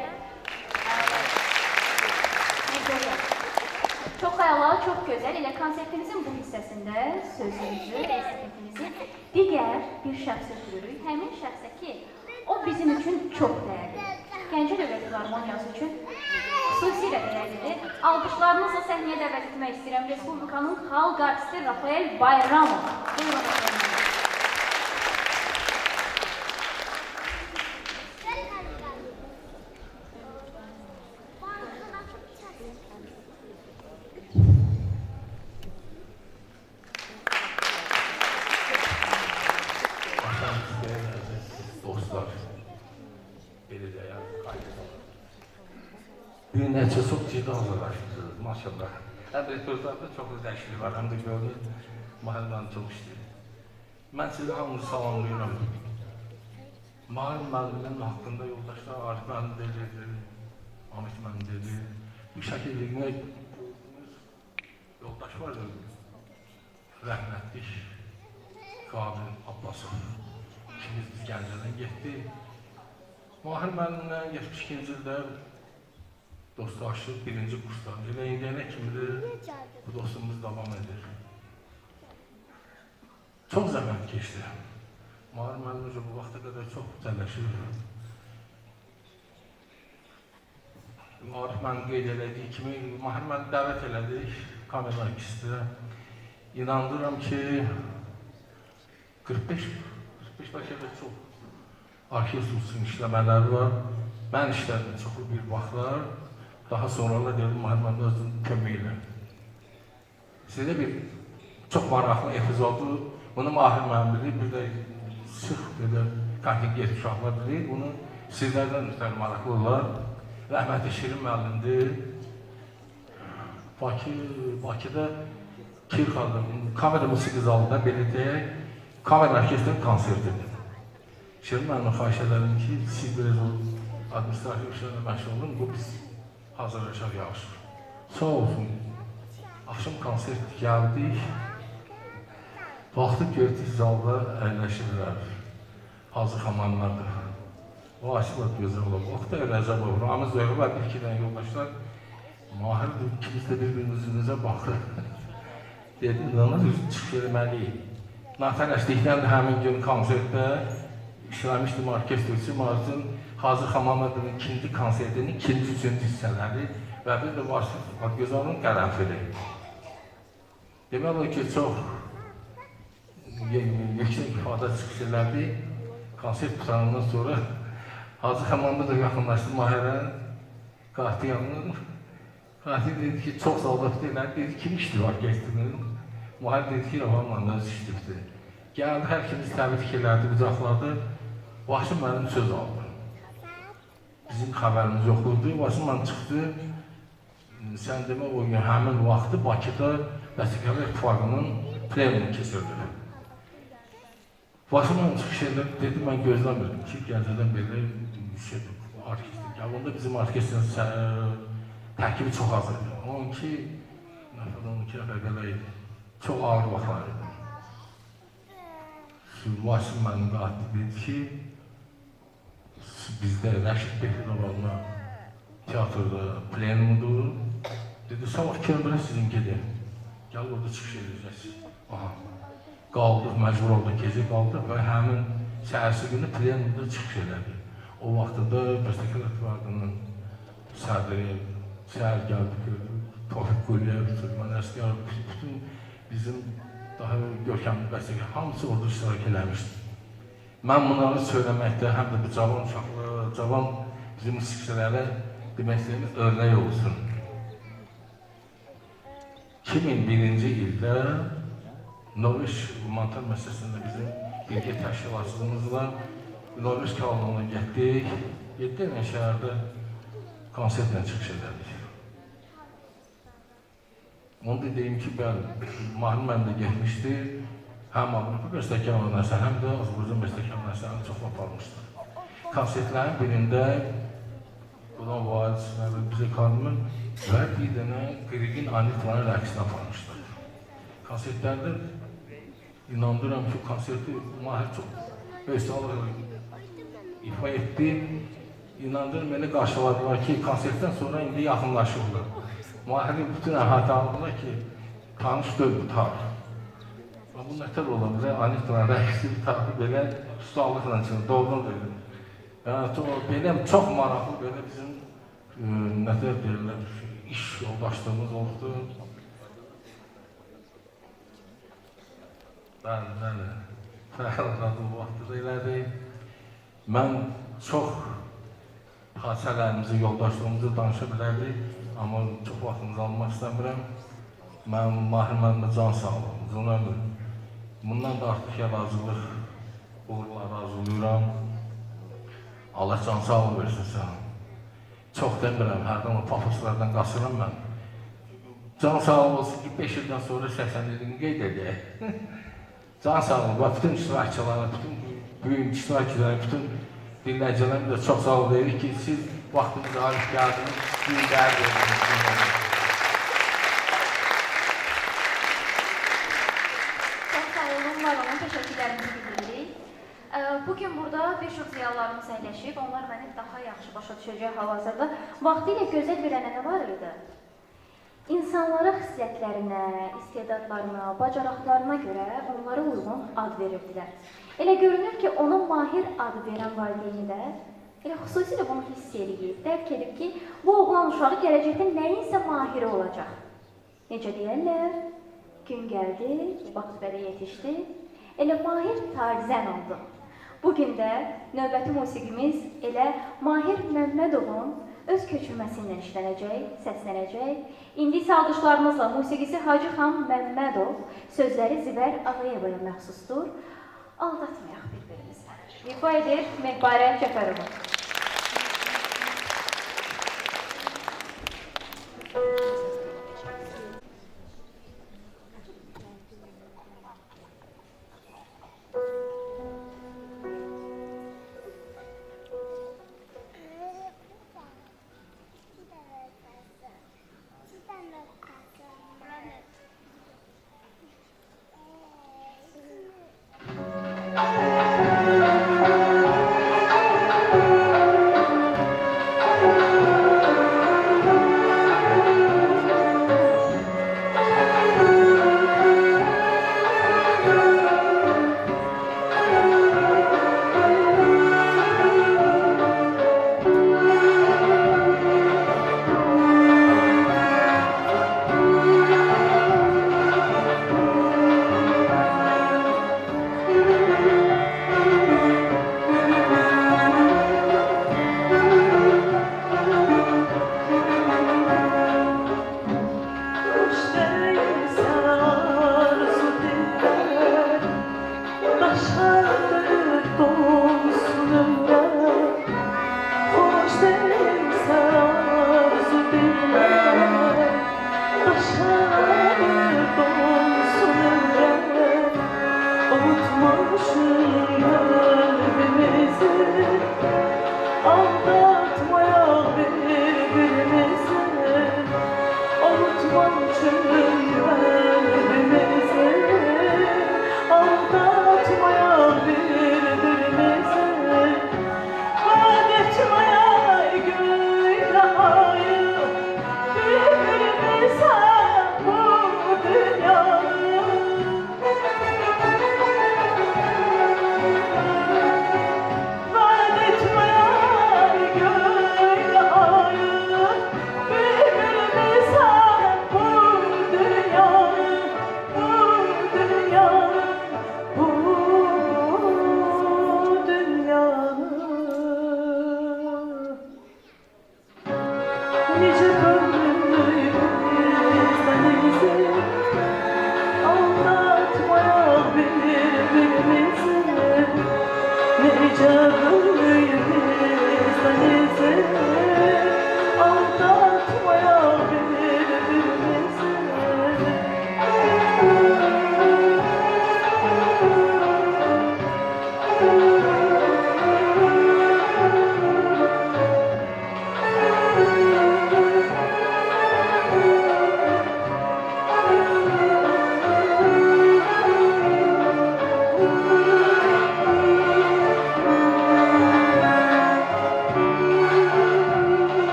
[SPEAKER 3] Çox xəyala, çox gözəl. Elə konsertimizin bu hissəsində sözümüzü, estafetimizi digər bir şəxsə ötürürük. Həmin şəxsə ki, o bizim üçün çox dəyərlidir. Gəncə Dövlət Filarmoniyası üçün xüsusilə dəyərlidir. Alqışlarınızla səhnəyə dəvət etmək istəyirəm Respublikanın xalq artisti Rafael Bayramov. Buyurun efendim.
[SPEAKER 9] Bir neçə çox ciddi hazırlaşmışsınız, maşallah. Həm repertuarda çox dəyişiklik var, həm də görünür, mahallənin çox işləyir. Mən sizi hamınızı salamlayıram. Mahir müəllimin haqqında yoldaşlar Arif müəllim dedi, Ahmet müəllim dedi. Bu şəkildə yoldaş var ya, rəhmətlik Qabil Abbasov. İkimiz biz Gəncədən getdik. Mahir müəllimlə 72-ci ildə dostlaşıb, birinci kursda. Elə indiyənə kimidir, bu dostumuz davam edir. Çox zəhmət keçdi. Mahir müəllim bu vaxta qədər çox tələşir. Arif müəllim qeyd elədiyi kimi, Mahir müəllim dəvət elədik kamera ikisidə. İnandıram ki, 45 bəlkə çox arxiv sulsun işləmələri var. Mən işlədim çoxlu bir vaxtlar. Daha sonra da dedim, Mahir müəllim özünün köməyi ilə. Sizə bir çox maraqlı epizodu, bunu Mahir müəllim bilir, bir də sıx belə kontingent uşaqlar bilir. Bunu sizlərdən müstəqil maraqlı olar. Rəhmətli Şirin müəllimdir. Bakıda Kirxada, kamera musiki zalında belə deyək, kamera orkestrinin konsertidir. Şirin müəllimə xahiş edelim ki, siz biraz o administrativ işlərlə məşğul olun, bu biz hazırlaşaq yavaşdır. Sağ olsun. Akşam konsert gəldik. Baxdıq gördük zalda əyləşirlər. Hazır xamanlardır. O açılır gözəl olur. Oqtay Rəcəb olur. Ramiz Zöhrə və bir-iki dənə yoldaşlar. Mahir ikimiz də bir-birimizə baxır. Dedi, inanır, çıxış eləməliyik. Natələşdikdən də həmin gün konsertdə işləmişdim orkestrçi Marzın Hazır Xamanladının ikinci konsertinin ikinci, üçüncü hissələri və bir də Vasif Adgözal'ın qərənfili. Demək olar ki, çox yüksək ifadə çıxış elədi. Konsert tutanından sonra Hazır Xamanlı da yaxınlaşdı Mahirə, Qatı yanına. Qatı dedi ki, çox saldat deyilər, dedi, kim işdir orkestrinin? Mahir dedi ki, Yavanla öz işdirdi. Gəldi, hər ikimiz təbrik elədi, qucaqladı. Vaşim mənim söz aldı. Bizim xəbərimiz yoxdur. Vaşim mənim çıxdı. Sən demək, o gün həmin vaxtı Bakıda Vəsiqələr İttifaqının plenumunu keçirdi. Vaşim mənim çıxış edib, dedi, mən gözləmirdim ki, Gəncədən belə şeydir, orkestr. Onda bizim orkestrin tərkibi çox az idi. 12 nəfər belə idi. Çox ağır vaxtlar idi. Vaşim mənim qatı dedi ki, bizdə Rəşid Behlirovna teatrda plenumudur. Dedi, sabah Kembirə sizin gedin. Gəl orada çıxış edəcəksiniz. Qaldıq, məcbur oldu, gecə qaldıq və həmin səhərsi günü plenumda çıxış elədi. O vaxtda da Bəstəkar İttifaqının sədri səhər gəldi, Tofiq Quliyev, Süleyman Əsgər, bütün bizim daha görkəmli bəstəkar, hamısı orada iştirak eləmişdi. Mən bunları söyləməkdə həm də bu cavan uşaqlara, cavan bizim musiqiçilərə demək istəyimiz örnək olsun. 2001-ci ildə Norveç Mantar məsələsində bizim birgə təşkilatçılığımızla Norveç kanalına getdik. 7 dənə şəhərdə konsertlə çıxış edildik. Onu da deyim ki, Mahir müəllim də getmişdi. Həm Avropa bəstəkarlarına, həm də Azərbaycan bəstəkarlarına çox aparmışdır. Konsertlərin birində Qudan Vahid bizə kanımın və bir dənə Qriqin Anitvanın rəqsini aparmışdır. Konsertlərdə inandıram ki, konserti Mahir çox böyüsələ ifa etdi. İnandıram, məni qarşıladılar ki, konsertdən sonra indi yaxınlaşırlar. Mahirin bütün əhatə aldılar ki, tanış döl bu tarih. Bu nətər ola bilər, Anitvanın rəqsi bir tarih belə ustalıqla çıxır, doğrudan deyil. Belə çox maraqlı, belə bizim nətər deyirlər, iş yoldaşlığımız oldu. Bəli, fərqləndi bu vaxtda elədi. Mən çox hadisələrimizi, yoldaşlığımızı danışa bilərdik, amma çox vaxtınızı almaq istəmirəm. Mən Mahir müəllimə can sağlam, uzun ömür. Bundan da artıq razılıq, uğurla razılıyıram. Allah can sağlam versin sən. Çox demirəm, hərdən o pafoslardan qaçıram mən. Can sağlam olsun ki, 5 ildən sonra 80 ilini qeyd edək. Can sağlam, bütün iştirakçılara, bütün böyük iştirakçılara, bütün dinləyicilərimiz də çox sağ ol deyirik ki, siz vaxtınızı ayırıb gəldiniz, düyünlər verdiniz.
[SPEAKER 3] Çox sağ olun, var olun, təşəkkürlərimizi bildiririk. Bugün burada bir çox ziyalılarımız əyləşib, onlar məni daha yaxşı başa düşəcək hal-hazırda. Vaxtilə gözəl bir ənənə var idi. İnsanlara xüsusiyyətlərinə, istedadlarına, bacarıqlarına görə onlara uyğun ad verirdilər. Elə görünür ki, ona Mahir adı verən valideyni də elə xüsusilə bunu hiss edib, dərk edib ki, bu oğlan uşağı gələcəkdə nəyinsə mahiri olacaq. Necə deyərlər? Gün gəldi, vaxt belə yetişdi, elə Mahir tarzən oldu. Bugün də növbəti musiqimiz elə Mahir Məmmədovun öz köçürməsindən işlənəcək, səslənəcək. İndi isə alqışlarımızla musiqisi Hacı Xan Məmmədov, sözləri Zibər Ağayevaya məxsusdur. Aldatmayaq bir-birimizi. İfa edir Mehbarə Cəfərova.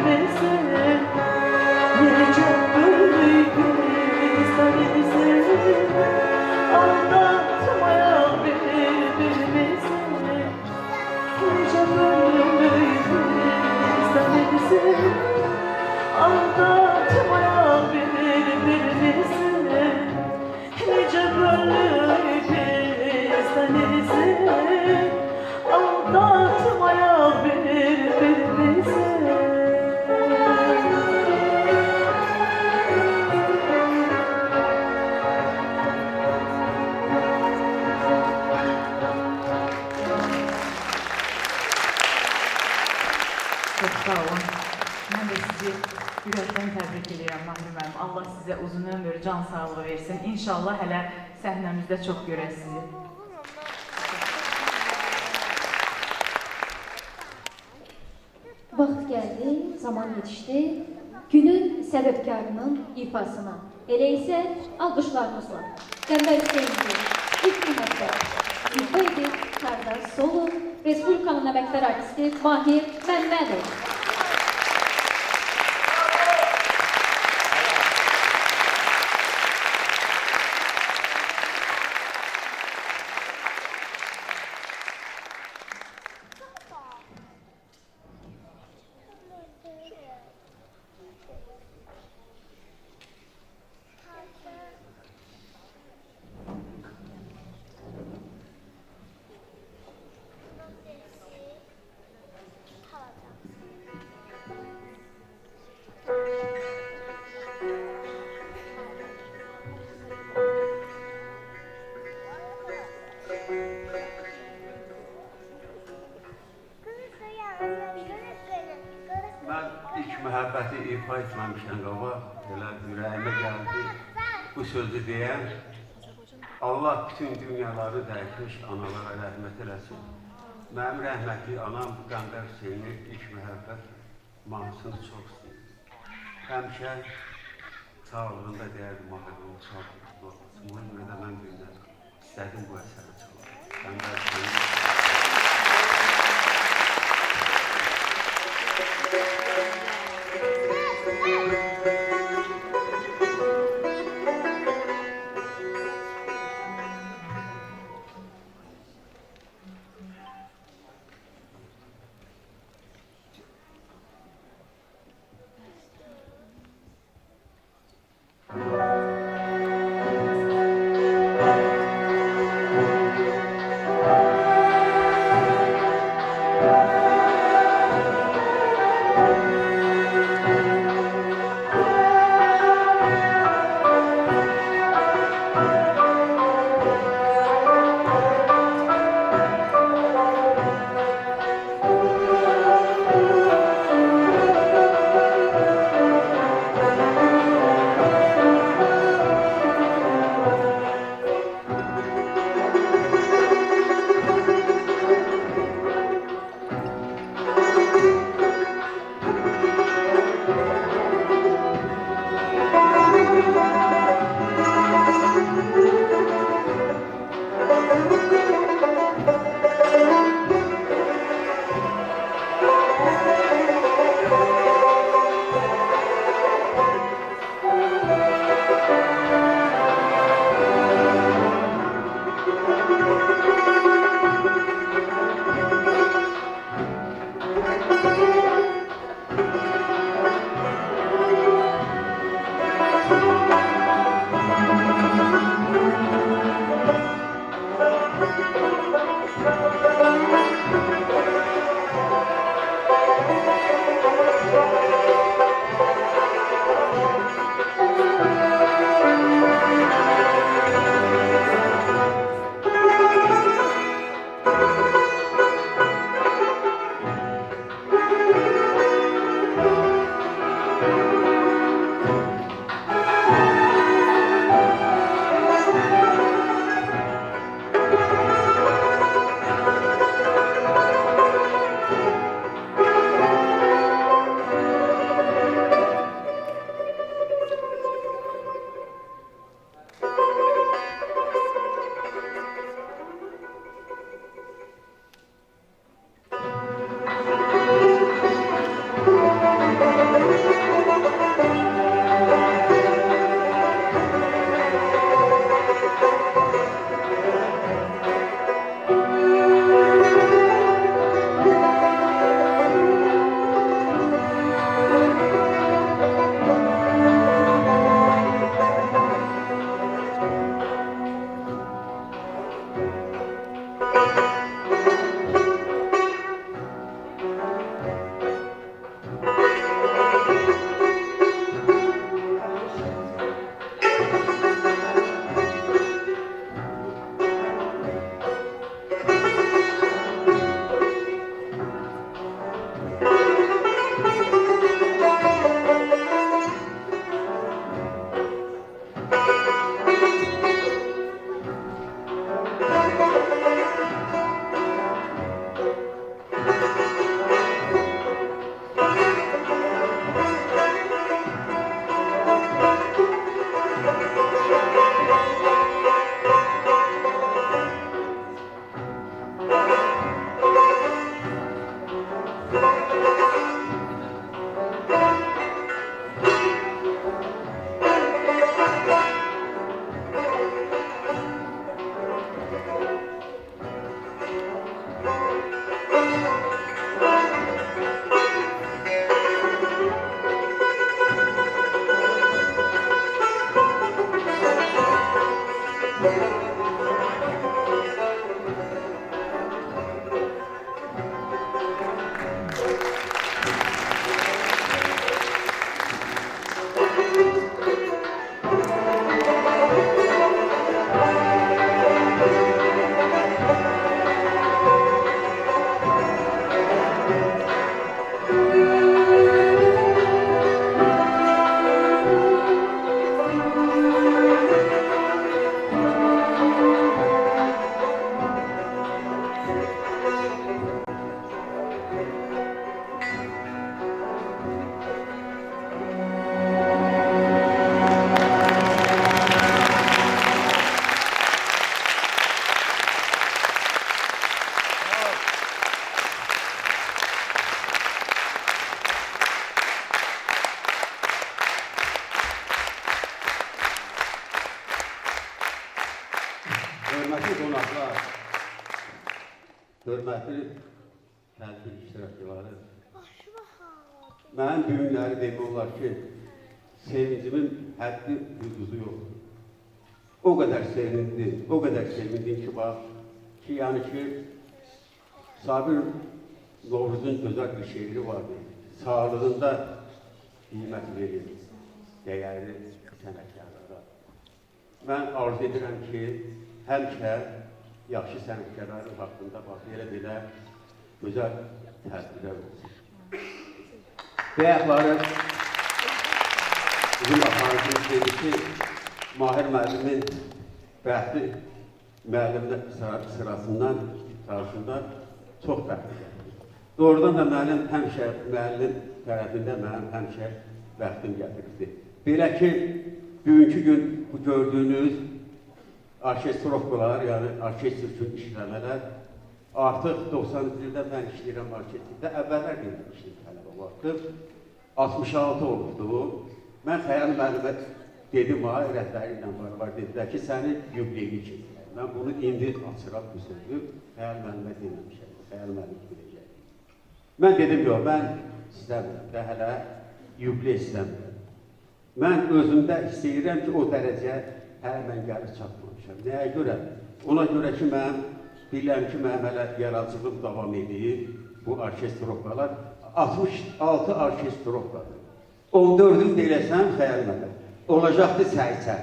[SPEAKER 7] bilmesin. Nece birbirimizi aldatmaya birbirimizi. Nece birbirimizi aldatmaya birbirimizi. Nece birbirimizi aldatmaya birbirimizi.
[SPEAKER 5] Çok sağ olun. Ben de sizi ürəkdən təbrik edirəm Mahir müəllim. Allah sizə uzun ömür, can sağlığı versin. İnşallah hələ səhnəmizdə çox görək sizi.
[SPEAKER 6] Vaxt gəldi, zaman yetişdi. Günün səbəbkarının ifasına. Elə isə alqışlarınızla. Qəmbər Hüseynli, ilk mühəbbət. İfa edir Sardar Solov, Respublikanın əməkdar artisti Mahir Məmmədov.
[SPEAKER 1] Mən ilk məhəbbəti ifa etməmişəm qabaq, elə ürəyimə gəldi bu sözü deyən. Allah bütün dünyaları dəyişmiş analara rəhmət eləsin. Mənim rəhmətli anam Qəmbər Hüseyni ilk məhəbbət mahnısını çox istəyir. Həmişə sağlığında deyərdi Mahir'in sağlığında olmasın. Buna görə də mən dünyada istədim bu əsəri çalım. Qəmbər Hüseyni. qonaqlar, hörmətli tədbir iştirakçıları, mənim bu günləri demək olar ki, sevincimin həddi hüdudu yoxdur. O qədər sevindim ki, bax, yəni ki, Sabir Novruzun gözəl bir şeiri vardı. Sağlığında qiymət verir, dəyərli sənətkarlara. Mən arzu edirəm ki, həmişə yaxşı sənətkarların haqqında bax, belə gözəl tədbirlər olsun. Bəyəkləri bizim aparıcımız dedi ki, Mahir müəllimin bəxti müəllimlər sırasından çox bəxtlidir. Doğrudan da mənim həmişə müəllim tərəfində mənim həmişə bəxtim gətirdi. Belə ki, bugünkü gün bu gördüyünüz orkestrovkalar, yəni orkestr üçün işləmələr artıq 90-cı ildə mən işləyirəm orkestrdə, əvvəllər deyilmişdim tələbə vaxtı. 66 olubdu. Mən Xəyal müəllimə dedim, rəhbəri ilə var, dedilər ki, səni yubileyini çəkirlər. Mən bunu indi açıram bu sözü, Xəyal müəllimə deməmişəm, Xəyal müəllim biləcək. Mən dedim, yox, mən istəmirəm və hələ yubiley istəmirəm. Mən özümdə istəyirəm ki, o dərəcə hələ mən gəlib çatmamışam. Nəyə görə? Ona görə ki, mən bilirəm ki, mənim hələ yaradıcılıq davam edir, bu orkestrovkalar. 66 orkestrovkadır. 14-ün deyiləsəm Xəyal müəllim. Olacaqdı 80.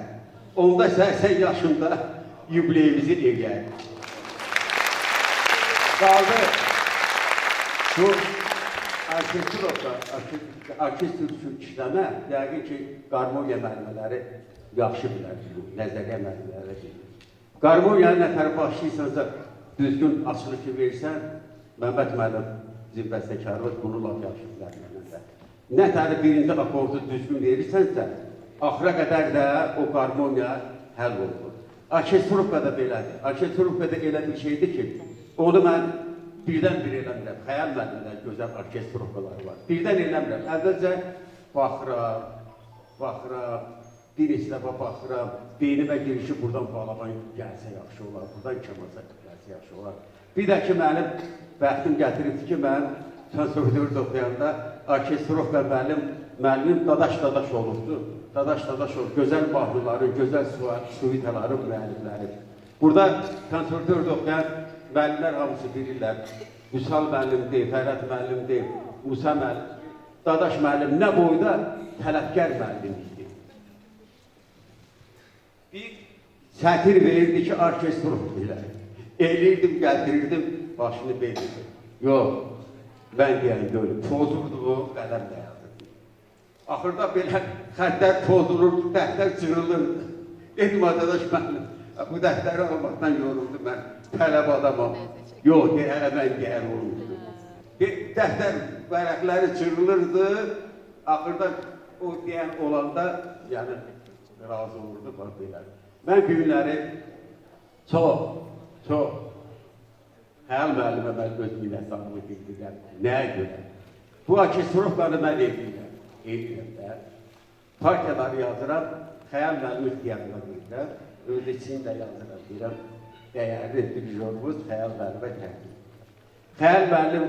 [SPEAKER 1] Onda 80 yaşında yubileyimizi eləyək. Qaldı bu orkestr üçün işləmə, yəqin ki, qarmoniya müəllimələri yaxşı bilər, nəzəriyyə müəllimələri deyil. Qarmoniyanı nətər başlayırsansa, düzgün açılışı versən, Məhəmməd müəllim bizim bəstəkarımız bunu laf yaxşı bilər mənə. Nətəri birinci akordu düzgün verirsənsə, axıra qədər də o qarmoniya həll olunur. Orkestrovka da belədir. Orkestrovka da elə bir şeydir ki, onu mən birdən-bir eləmirəm. Xəyal müəllimlər gözəl orkestrovkaları var. Birdən eləmirəm. Əvvəlcə baxıram, bir neçə dəfə baxıram, beynimə girişi buradan bağlaman gəlsə yaxşı olar, buradan kəmasa gəlsə yaxşı olar. Bir də ki, mənim bəxtim gətiribdir ki, mən konservatorda oxuyanda orkestrovka müəllimim Dadaş olubdur. Dadaş olub, gözəl mahnıları, gözəl suitaları müəllimləri. Burada konservatorda oxuyan müəllimlər hamısı bilirlər. Vüsal müəllimdir, Fərhad müəllimdir, Musa müəllim. Dadaş müəllim nə boyda tələbkar müəllimdir. Bir sətir verirdi ki, orkestrovka ilə. Eləyirdim, gəldirirdim, başını belirdim. Yox, mən deyəndə öyle. Pozurdu o, qələm də yazırdı. Axırda belə xəttlər pozulurdu, dəftər cırılırdı. Dedim, arkadaş, mən bu dəftəri almaqdan yoruldu, mən tələb adamam. Yox, hələ mən gəl olmuşdu. Dəftər vərəqləri cırılırdı, axırda o deyən olanda, yəni, razı olurdu, bax belə. Mən günləri çox Xəyal müəllimə mən öz minnətdarlığımı bildirirəm. Nəyə görə? Bu orkestrovkanı mən edirəm də. Partiyaları yazıram, Xəyal müəllim ixtiyarına verirəm. Öz için də yazıram, deyirəm, dəyərli dirijorumuz Xəyal müəllimə təqdim. Xəyal müəllim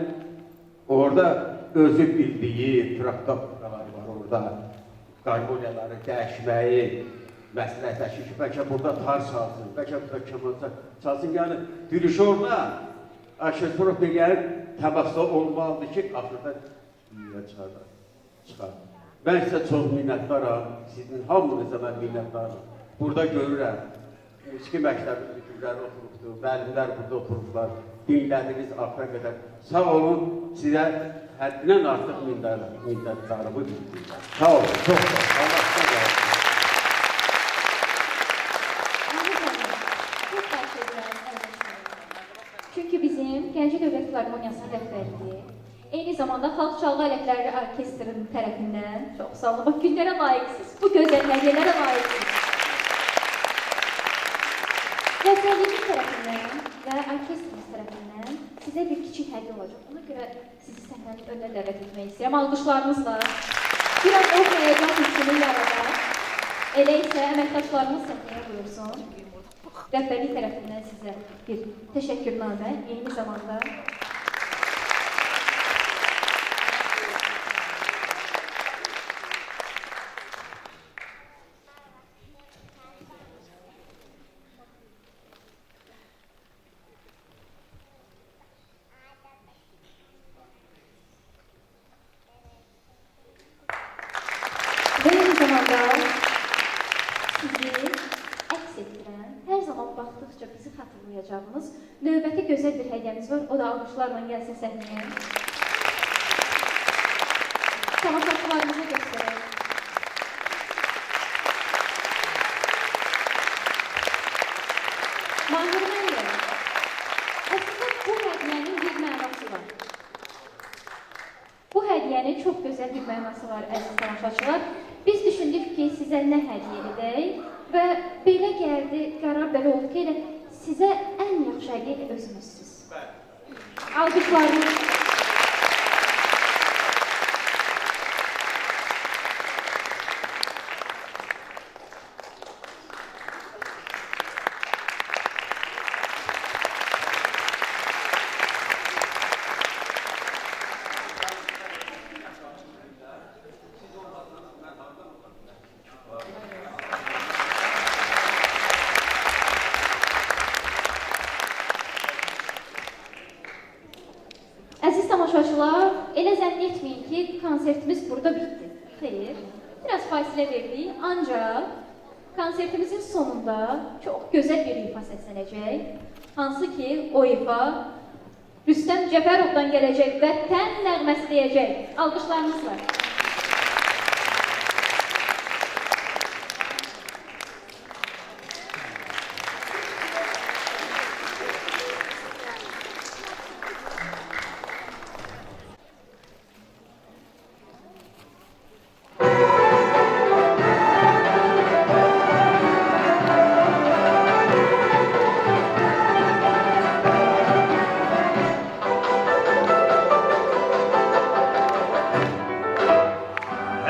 [SPEAKER 1] orada özü bildiyi traktorlar var orada. Qarmoniyaları dəyişməyi, məsləhətləşir ki, bəlkə burada tar çalsın, bəlkə burada keman çalsın. Yəni, dirijorda orkestrovka gəlib təbəssü olmalıdır ki, axırda çıxar. Mən sizə çox minnətdaram, sizin hamınıza mən minnətdaram. Burada görürəm, musiqi məktəbi müdürləri oturubdur, müəllimlər burada oturublar, dinlədiniz axıra qədər. Sağ olun, sizə həddindən artıq minnətdarımı bildirirəm. Sağ olun, çox sağ olun. Allah sizə gəlsin.
[SPEAKER 3] Çünki bizim Gəncə Dövlət Filarmoniyasının rəhbərliyi, eyni zamanda Xalq Çalğı Alətləri Orkestrinin tərəfindən çox sağ olun. Bax, günlərə layiqsiniz, bu gözəl hədiyyələrə layiqsiniz. Rəhbərliyimiz tərəfindən və orkestrimiz tərəfindən sizə bir kiçik hədiyyə olacaq. Ona görə sizi səhnənin önünə dəvət etmək istəyirəm. Alqışlarınızla bir an o həyəcan hissini yaradar. Elə isə əməkdaşlarımız səhnəyə buyursun.
[SPEAKER 6] rəhbərlik tərəfindən sizə bir təşəkkürnamə, eyni zamanda sizi əks etdirən, hər zaman baxdıqca bizi xatırlayacağımız növbəti gözəl bir hədiyyəmiz var. O da alqışlarla gəlsin səhnəyə. Tamaşaçılarımıza göstərək. Mahir müəllim, əslində bu hədiyyənin bir mənası var. Bu hədiyyənin çox gözəl bir mənası var, əziz tamaşaçılar. Biz düşündük ki, sizə nə hədiyyə edək və belə gəldi, qərar belə oldu ki, elə sizə ən yaxşı hədiyyə özünüzsünüz. Alqışlarınız. Əziz tamaşaçılar, elə zənn etməyin ki, konsertimiz burada bitdi. Xeyr, biraz fasilə verdik, ancaq konsertimizin sonunda çox gözəl bir ifa səslənəcək. Hansı ki, o ifa Rüstəm Cəfərovdan gələcək və Vətən nəğməsi deyəcək. Alqışlarınızla.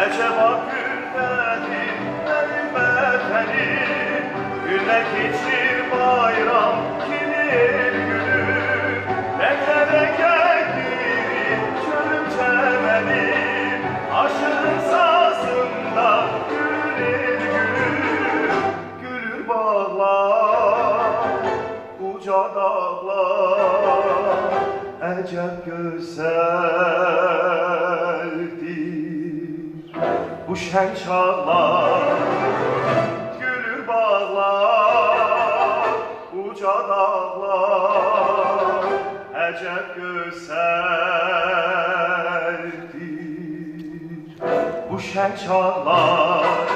[SPEAKER 10] Əcəba gündədir mənim vətənim, günə keçir bayram kimi el günü. Məktəbə gəldirim çölüm çəmənim, aşığın sazında gülür el günü. Gülür bağlar, uca dağlar, əcəb gözəldir bu şən çağlar. Gülür bağlar, uca dağlar, əcəb gözəldir bu şən çağlar.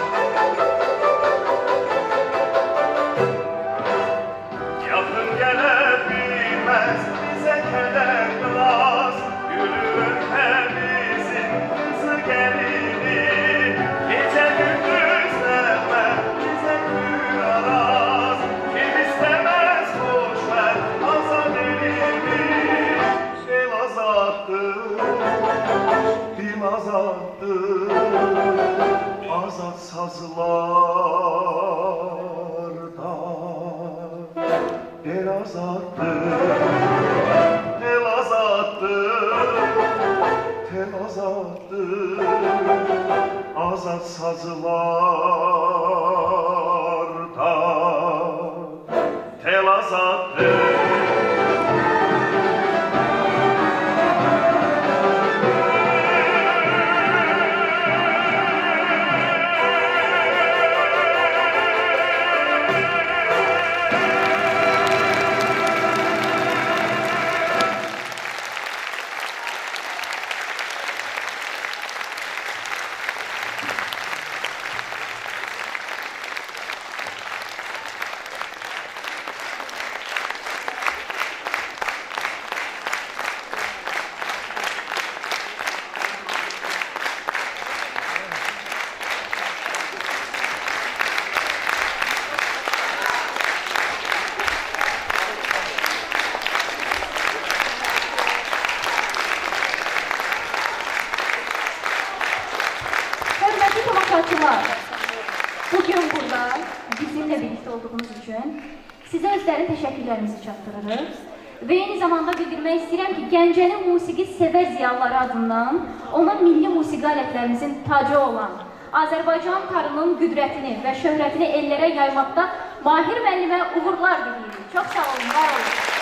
[SPEAKER 10] Yaxın gələ bilməz bizə kələm qılaz, gülür təmizin qızı gəlini. Gecə gündüz nəğmə bizə gül araz, kim istəməz boş ver azad elini. El azaddır, dil azaddır, azad sazlarda. El azaddır, el azaddır, tel azaddır, azad sazlarda. Tel azaddır.
[SPEAKER 3] Hörmətli tamaşaçılar, bugün burada bizimlə birlikdə olduğunuz üçün sizə özlərin təşəkkürlərimizi çatdırırıq. Və eyni zamanda bildirmək istəyirəm ki, Gəncənin musiqi sevər ziyalıları adından ona milli musiqi alətlərimizin tacı olan Azərbaycan tarının qüdrətini və şöhrətini ellərə yaymaqda Mahir müəllimə uğurlar diliyirik. Çox sağ olun, var olun.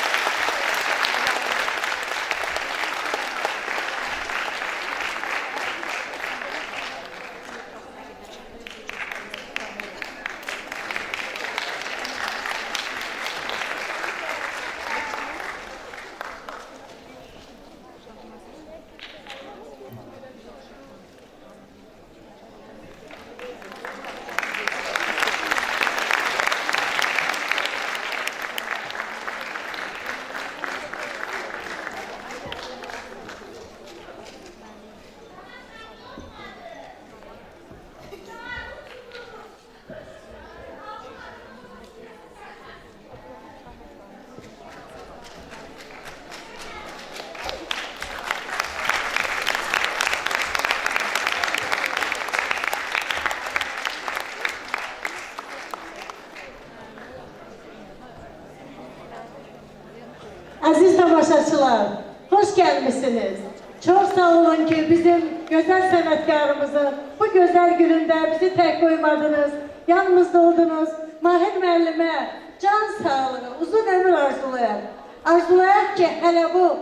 [SPEAKER 11] Aziz tamaşaçılar, hoş gelmişsiniz. Çok sağ olun ki bizim güzel sanatkarımızın bu güzel gününde bizi tek koymadınız. Yanımızda oldunuz. Mahir müəllime can sağlığı, uzun ömür arzulayan. Arzulayan ki hele bu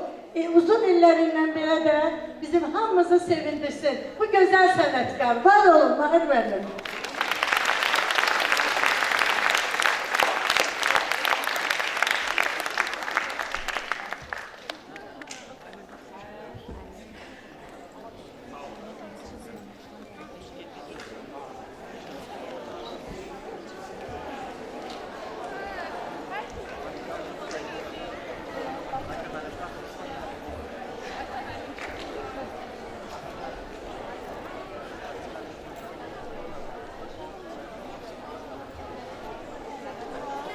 [SPEAKER 11] uzun illerinden belə de bizim hamımızı sevindirsin. Bu güzel sanatkar. Var olun Mahir müəllim.